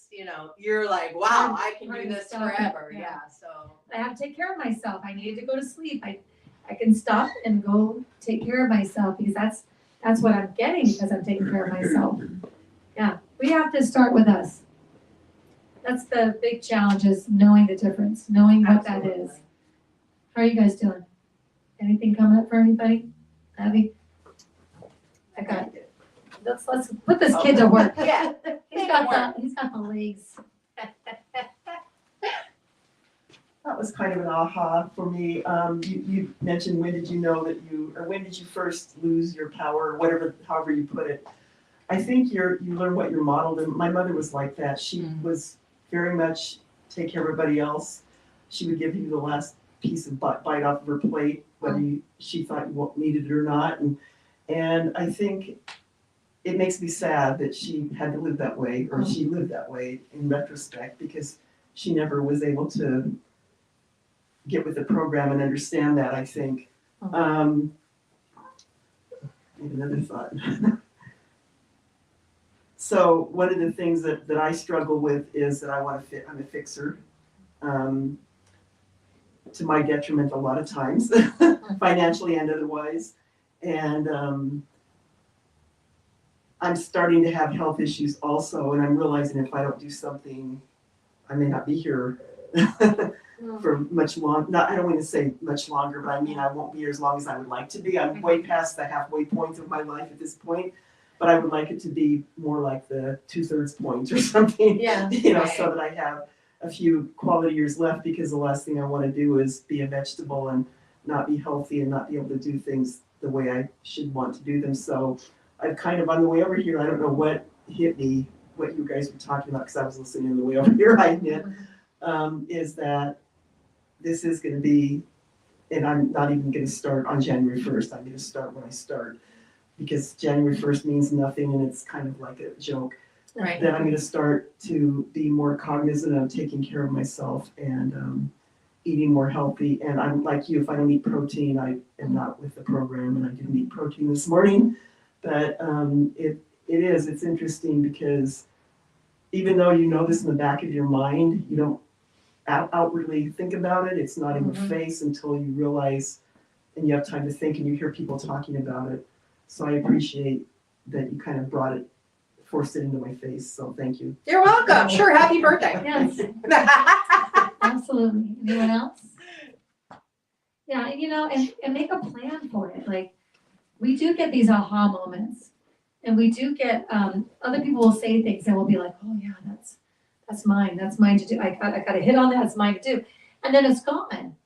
you're like, wow, Hard- I can hard do this stuff, forever, yeah. yeah, so. I have to take care of myself. I needed to go to sleep. I can stop and go take care of myself because that's what I'm getting because I'm taking care of myself. Yeah, we have to start with us. That's the big challenge is knowing the difference, knowing what that is. Absolutely. How are you guys doing? Anything coming up for anybody? Abby? I got it. Let's put this kid to work. Yeah. He's got the legs. That was kind of an aha for me. You mentioned when did you first lose your power, or however you put it. I think you learn what you're modeled, and my mother was like that. She was very much take care of everybody else. She would give you the last piece of bite off of her plate, whether she thought you needed it or not. And I think it makes me sad that she had to live that way, or she lived that way in retrospect, because she never was able to get with the program and understand that, I think. Maybe another thought. So one of the things that I struggle with is that I'm a fixer. To my detriment a lot of times, financially and otherwise. And I'm starting to have health issues also, and I'm realizing if I don't do something, I may not be here for much long. I don't want to say much longer, but I mean I won't be here as long as I would like to be. I'm way past the halfway point of my life at this point, but I would like it to be more like the 2/3 point or something. Yeah. So that I have a few quality years left, because the last thing I want to do is be a vegetable and not be healthy and not be able to do things the way I should want to do them. So I've kind of, on the way over here, I don't know what hit me, what you guys were talking about, because I was listening on the way over here, I admit, is that this is going to be, and I'm not even going to start on January 1st. I'm going to start when I start, because January 1st means nothing and it's kind of like a joke. Right. Then I'm going to start to be more cognizant of taking care of myself and eating more healthy. And I'm like you, if I don't eat protein, I am not with the program, and I didn't eat protein this morning. But it's interesting, because even though you know this in the back of your mind, you don't outwardly think about it. It's not in your face until you realize, and you have time to think, and you hear people talking about it. So I appreciate that you kind of forced it into my face. So thank you. You're welcome. Sure. Happy birthday. Yes, absolutely. Anyone else? Yeah, and make a plan for it. Like, we do get these aha moments, and we do get, other people will say things and we'll be like, oh yeah, that's mine to do. I got a hit on that, it's mine to do. And then it's gone.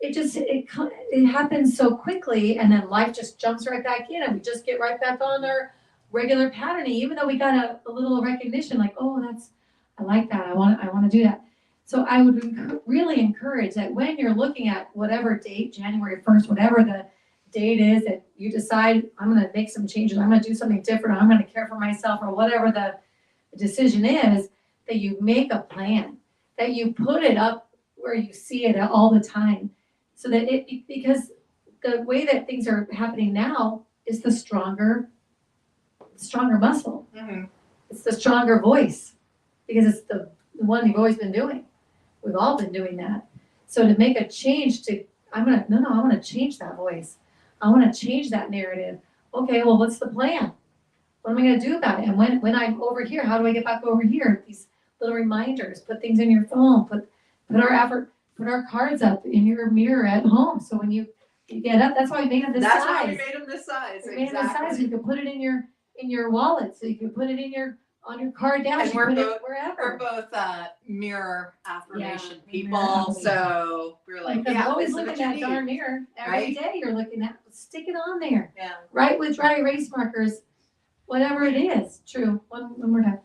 It happens so quickly, and then life just jumps right back in, and we just get right back on our regular patterning, even though we got a little recognition, like, oh, I like that, I want to do that. So I would really encourage that when you're looking at whatever date, January 1st, whatever the date is that you decide, I'm going to make some changes, I'm going to do something different, I'm going to care for myself, or whatever the decision is, that you make a plan, that you put it up where you see it all the time, so that because the way that things are happening now is the stronger muscle. Mm-hmm. It's the stronger voice, because it's the one you've always been doing. We've all been doing that. So to make a change I want to change that voice. I want to change that narrative. Okay, well, what's the plan? What am I going to do about it? And when I'm over here, how do I get back over here? These little reminders, put things in your phone, put our cards up in your mirror at home. So when you get up, that's why we made them this size. That's why we made them this size. We made them this size so you can put it in your wallet, so you can put it on your card down, And you put it wherever. We're both mirror affirmation Yeah, people, mirror so we're like, Because yeah, always this is look what in you that need. darn mirror every Right? day. You're looking at, stick it on there, Yeah. right, with dry erase markers, whatever it is. True. One more time.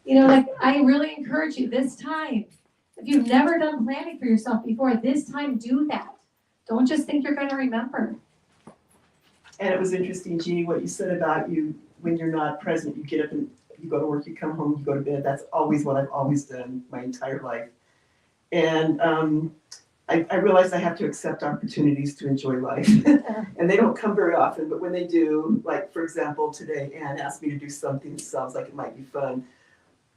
Like, I really encourage you this time If you've never done planning for yourself before, this time do that. Don't just think you're gonna remember. And it was interesting, Jeannie, what you said about you, when you're not present, you get up and you go to work, you come home, you go to bed. That's always what I've always done my entire life. And I realized I have to accept opportunities to enjoy life. And they don't come very often, but when they do, like for example, today Anne asked me to do something that sounds like it might be fun.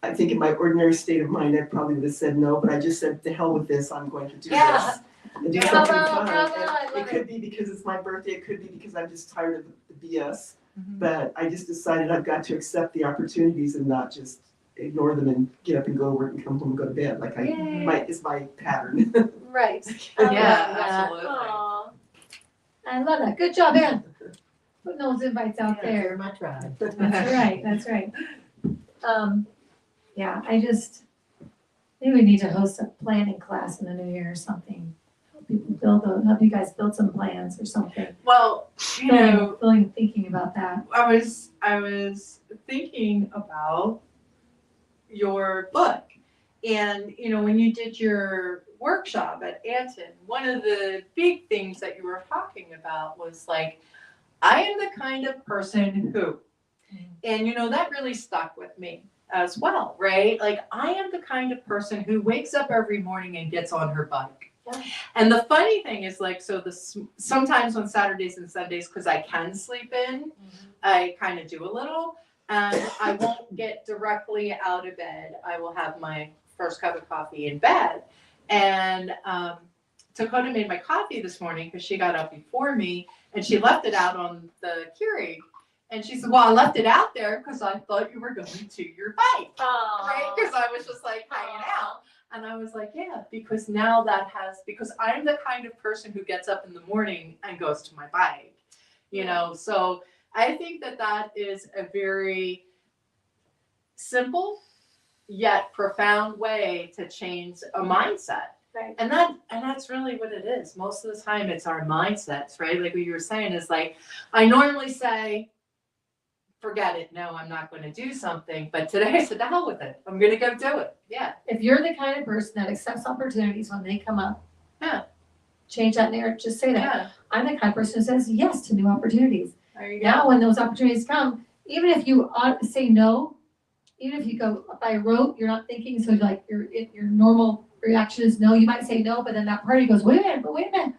I think in my ordinary state of mind, I probably would have said no, but I just said, to hell with this, I'm going to do Yeah. this. And do Bravo, something fun. bravo, And I love it could be because it's my birthday, it could be because I'm just tired of the BS. Mhm. But I just decided I've got to accept the opportunities and not just ignore them and get up and go to work and come home and go to bed, like Yay. is my pattern. Right. Yeah, I love that. absolutely. Aw. I love that. Good job, Ann. Putting those invites out there. My tribe. That's right, that's right. Yeah, maybe we need to host a planning class in the new year or something. Help you guys build some plans or something. Well, you know, Thinking about that. I was thinking about your book. And, you know, when you did your workshop at Anton, one of the big things that you were talking about was like, I am the kind of person who, and you know, that really stuck with me as well, right? Like, I am the kind of person who wakes up every morning and gets on her bike. Yeah. And the funny thing is, like, so sometimes on Saturdays and Sundays, because I can sleep in, I kind of do a little, and I won't get directly out of bed. I will have my first cup of coffee in bed. And Dakota made my coffee this morning because she got up before me, and she left it out on the Keurig. And she said, well, I left it out there because I thought you were going to your bike, right? Because I was just like hanging out. And I was like, yeah, because now because I'm the kind of person who gets up in the morning and goes to my bike, you know? So I think that is a very simple yet profound way to change a mindset. Right. And that's really what it is. Most of the time it's our mindsets, right? Like what you were saying is like, I normally say, forget it. No, I'm not going to do something. But today I said, the hell with it. I'm going to go do it. Yeah. If you're the kind of person that accepts opportunities when they come up, Yeah. change that narrative. Just say that. Yeah. I'm the kind of person who says yes to new opportunities. There you go. Now, when those opportunities come, even if you say no, even if you go by rote, you're not thinking, so like your normal reaction is no, you might say no, but then that party goes, wait a minute.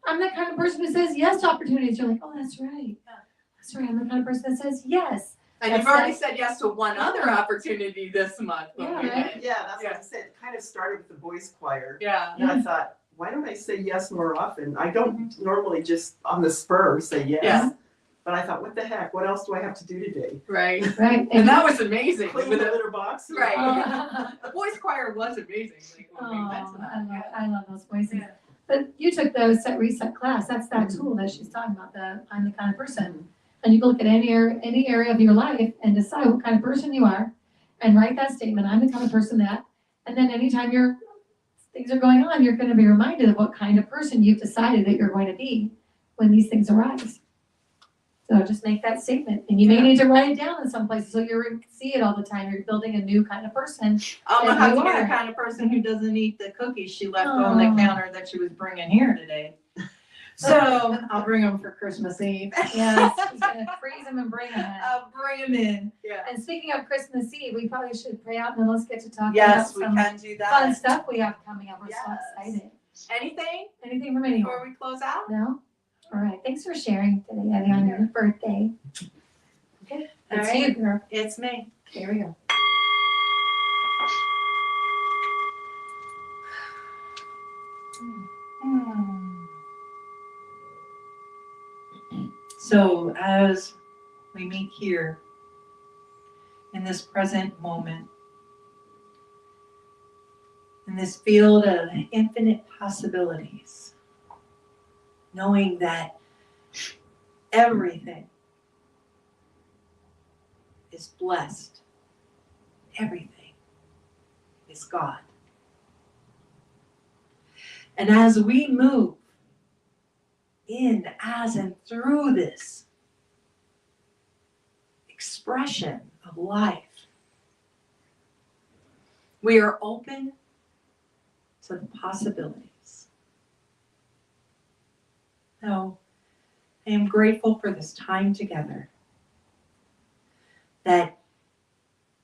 I'm the kind of person who says yes to opportunities. You're like, oh, that's right. Yeah. That's right. I'm the kind of person that says yes. And you've already said yes to one other opportunity this month. Yeah, we right? did. Yeah, that's what I said. It kind of started with the voice choir. Yeah. And I thought, why don't I say yes more often? I don't normally just on the spur say yes. Yeah. But I thought, what the heck? What else do I have to do today? Right. Right. And that was amazing. Clean With the it. litter box? Right. Oh, The voice choir was amazing. Like when we went to that. I love those voices. Yeah. But you took the set reset class. That's that tool that she's talking about. I'm the kind of person. And you can look at any area of your life and decide what kind of person you are, and write that statement. I'm the kind of person that. And then anytime things are going on, you're going to be reminded of what kind of person you've decided that you're going to be when these things arise. So just make that statement, and you may need to write it down in some places so you see it all the time. You're building a new kind of person. I'm gonna And have you to be are. the kind of person who doesn't eat the cookies she left on the counter that she was bringing here today. So I'll bring them for Christmas Eve. Yes, she's gonna freeze them and bring them in. I'll bring them in. Yeah. And speaking of Christmas Eve, we probably should pray out and then let's get to talking Yes, about we some can do fun that. stuff we have coming up. We're Yes. so excited. Anything Anything from before anyone? we close out? No? All right. Thanks for sharing today, Eddie, on your birthday. Okay. All It's right. you, girl. It's me. Here we go. So as we meet here in this present moment, in this field of infinite possibilities, knowing that everything is blessed, everything is God. And as we move in, as and through this expression of life, we are open to the possibilities. So I am grateful for this time together, that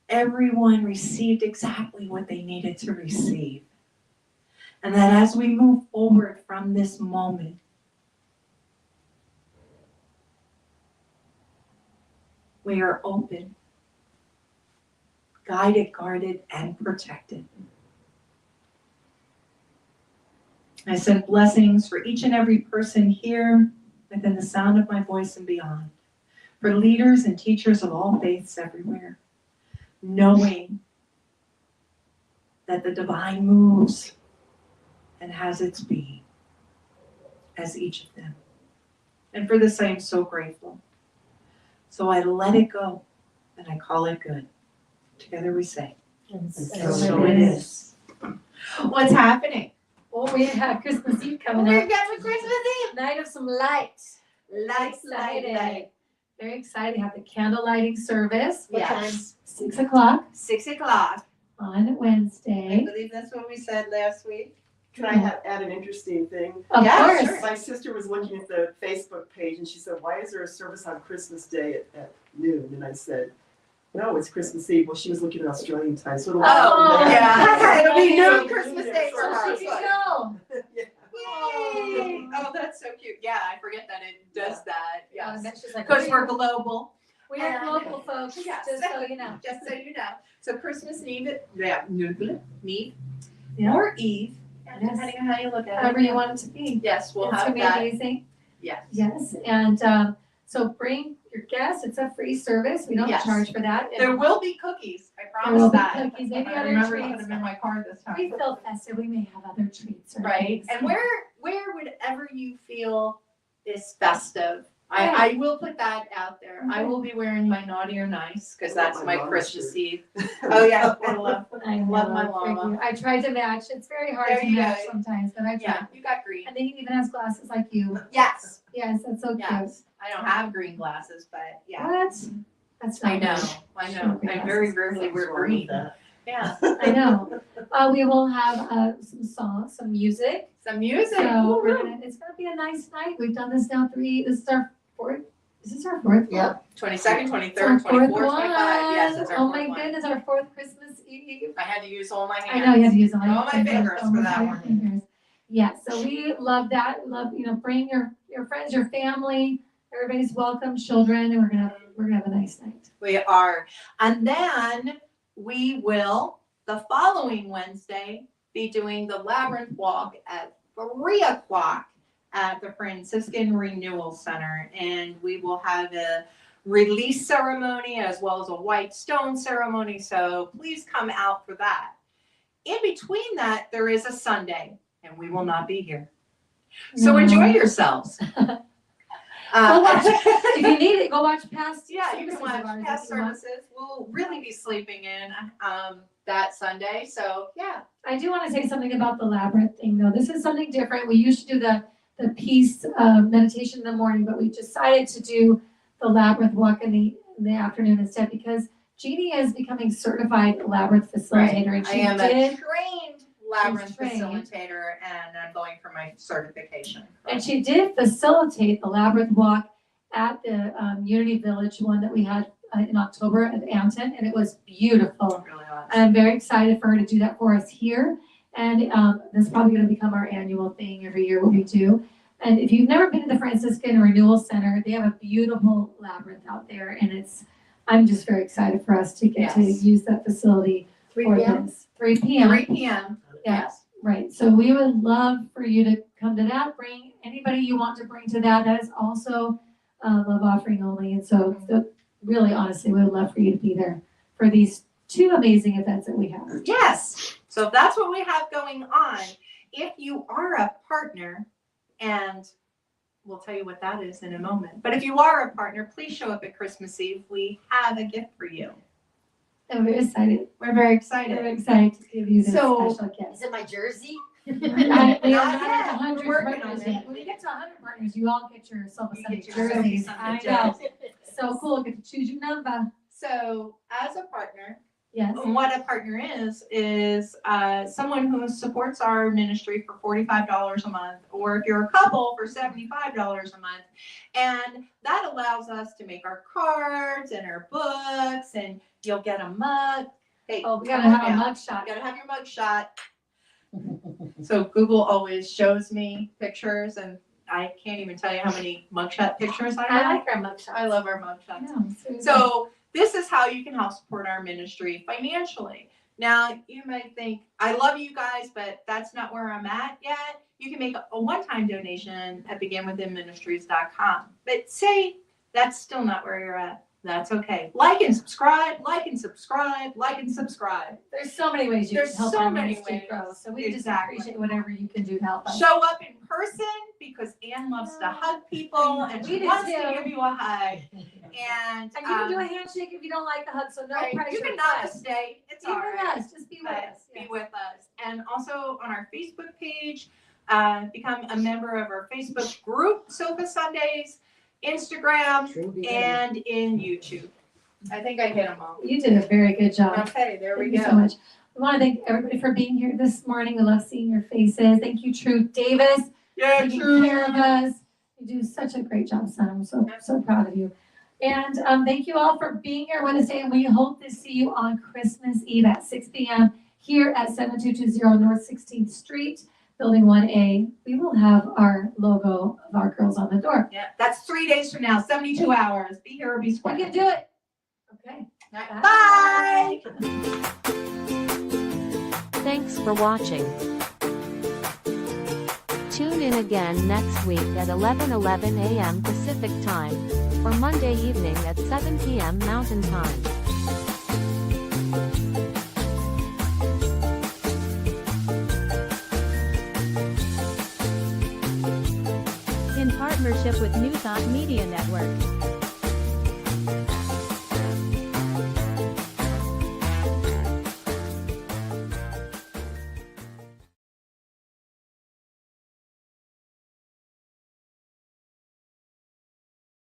everyone received exactly what they needed to receive. And that as we move forward from this moment, we are open, guided, guarded, and protected. I send blessings for each and every person here within the sound of my voice and beyond, for leaders and teachers of all faiths everywhere, knowing that the divine moves and has its being as each of them. And for this I am so grateful. So I let it go and I call it good. Together we say, so it is. What's happening? Well, we have Christmas Eve coming We're up. getting Christmas Eve. Night of some lights. Lights. Very excited to have the candle lighting service. What time? 6 o'clock 6 o'clock. on I Wednesday. believe that's what we said last week. Can I add an interesting thing? Of Yeah, course. sure. My sister was looking at the Facebook page and she said, why is there a service on Christmas Day at noon? And I said, no, it's Christmas Eve. Well, she was looking at Australian time, so it'll. Oh, yeah. It'll be Yeah. noon Christmas Day for So her. she can go. Yeah. Yay! Oh, that's so cute. Yeah, I forget that it does that. Yeah, Yes. that's just like. Because we're global. We are global folks, Yes. just so you know. Just so you know. So Christmas Eve, yeah, Eve, Yeah. or Eve, Yes. depending on how you look at However it. you want it to be. Yes, we'll It's have gonna be that. amazing. Yes. Yes, and so bring your guests. It's a free service. We don't Yes. charge for that. And There will be cookies. I there will promise be that. cookies, maybe I other remember to treats. put them in my car this time. We feel festive. We may have other treats or Right, things. and where would you feel is festive? I will put that out there. I will be wearing my naughty or nice, because that's My my llama Christmas shirt. Eve. Oh, yeah, I love, I know, Love my thank llama. you. I tried to match. It's very hard There to you match go. sometimes, but I yeah, try. you got green. And then he even has glasses like you. Yes, Yes, that's so cute. yes. I don't have green glasses, but yeah. What? That's I not know, good. I know. I very rarely wear green. Yeah. I know. We will have some songs, some music. Some music. So Woo-hoo. it's gonna be a nice night. We've done this now this is our fourth. Is this our fourth? Yeah. 22nd, It's our 23rd, fourth 24th, one. 25. Yes, it's our Oh fourth my one. goodness, our fourth Christmas Eve. I had to use all my I hands. know you have to use all All your my fingers. fingers Oh, for that all your one. fingers. Yeah, so we love that. Love, bring your friends, your family. Everybody's welcome, children, and we're gonna have a nice night. We are. And then we will, the following Wednesday, be doing the Labyrinth Walk at 3 o'clock at the Franciscan Renewal Center. And we will have a release ceremony as well as a white stone ceremony. So please come out for that. In between that, there is a Sunday, and we will not be here. So enjoy yourselves. Go watch- If you need it, go watch past. Yeah, you can services watch of ours past if you want. services. We'll really be sleeping in that Sunday. So yeah. I do want to say something about the labyrinth thing, though. This is something different. We used to do the peace meditation in the morning, but we decided to do the labyrinth walk in the afternoon instead because Jeannie is becoming certified labyrinth facilitator, and I she am a did. trained labyrinth trained. facilitator, and I'm going for my certification. And she did facilitate the labyrinth walk at the Unity Village one that we had in October at Anton, and it was beautiful. Really awesome. And I'm very excited for her to do that for us here. And this is probably going to become our annual thing every year, what we do. And if you've never been to the Franciscan Renewal Center, they have a beautiful labyrinth out there, and I'm just very excited for us to get to Yes. use that facility 3 for p.m. this. 3 p.m. 3 p.m. Yeah. Yes. Right, so we would love for you to come to that, bring anybody you want to bring to that, that is also love offering only, and so really honestly, we would love for you to be there for these two amazing events that we have. Yes. So that's what we have going on. If you are a partner, and we'll tell you what that is in a moment, but if you are a partner, please show up at Christmas Eve. We have a gift for you. I'm very excited, We're very I'm excited. very excited to give you this So- special gift. Is it my jersey? We are Not not yet. at 100 We're working partners on it. yet. When you get to 100 partners, you all get yourself a You Sunday get yourself a jerseys. Sunday I know, jersey. so cool, get to choose your number. So as a partner, Yes. And what a partner is someone who supports our ministry for $45 a month, or if you're a couple, for $75 a month. And that allows us to make our cards and our books, and you'll get a mug. Hey, Oh, we gotta come on have a now. mug shot. You gotta have your mug shot. So Google always shows me pictures, and I can't even tell you how many mugshot pictures I I have. like our mug shots. I love our mugshots. Yeah, seriously. So this is how you can help support our ministry financially. Now, you might think, I love you guys, but that's not where I'm at yet. You can make a one-time donation at beginwithinministries.com. But say that's still not where you're at. That's okay. Like and subscribe, like and subscribe, like and subscribe. There's so many ways you There's can help so our many ministry ways. grow. So we Exactly. just appreciate whatever you can do to help us. Show up in person because Ann loves to hug people and We she do wants too. to give you a hug. And And you can do a handshake if you don't like the hug, so no right, pressure. you can not stay. It's Be all with right. us, just be with But us. be yes. with us. And also on our Facebook page, become a member of our Facebook group, Sofa Sundays, Instagram, and in YouTube. I think I hit them all. You did a very good job. Okay, there we Thank you so go. much. We want to thank everybody for being here this morning. We love seeing your faces. Thank you, Truth Davis, Yeah, taking true. care of us. You do such a great job, son. I'm so proud of you. And thank you all for being here Wednesday, and we hope to see you on Christmas Eve at 6 p.m. here at 7220 North 16th Street, Building 1A. We will have our logo of our girls on the door. Yeah, that's 3 days from now, 72 hours. Be here or be We square. can do it. Okay. Bye. Thanks for watching. Tune in again next week at 11:11 a.m. Pacific Time, or Monday evening at 7 p.m. Mountain Time. In partnership with New Thought Media Network.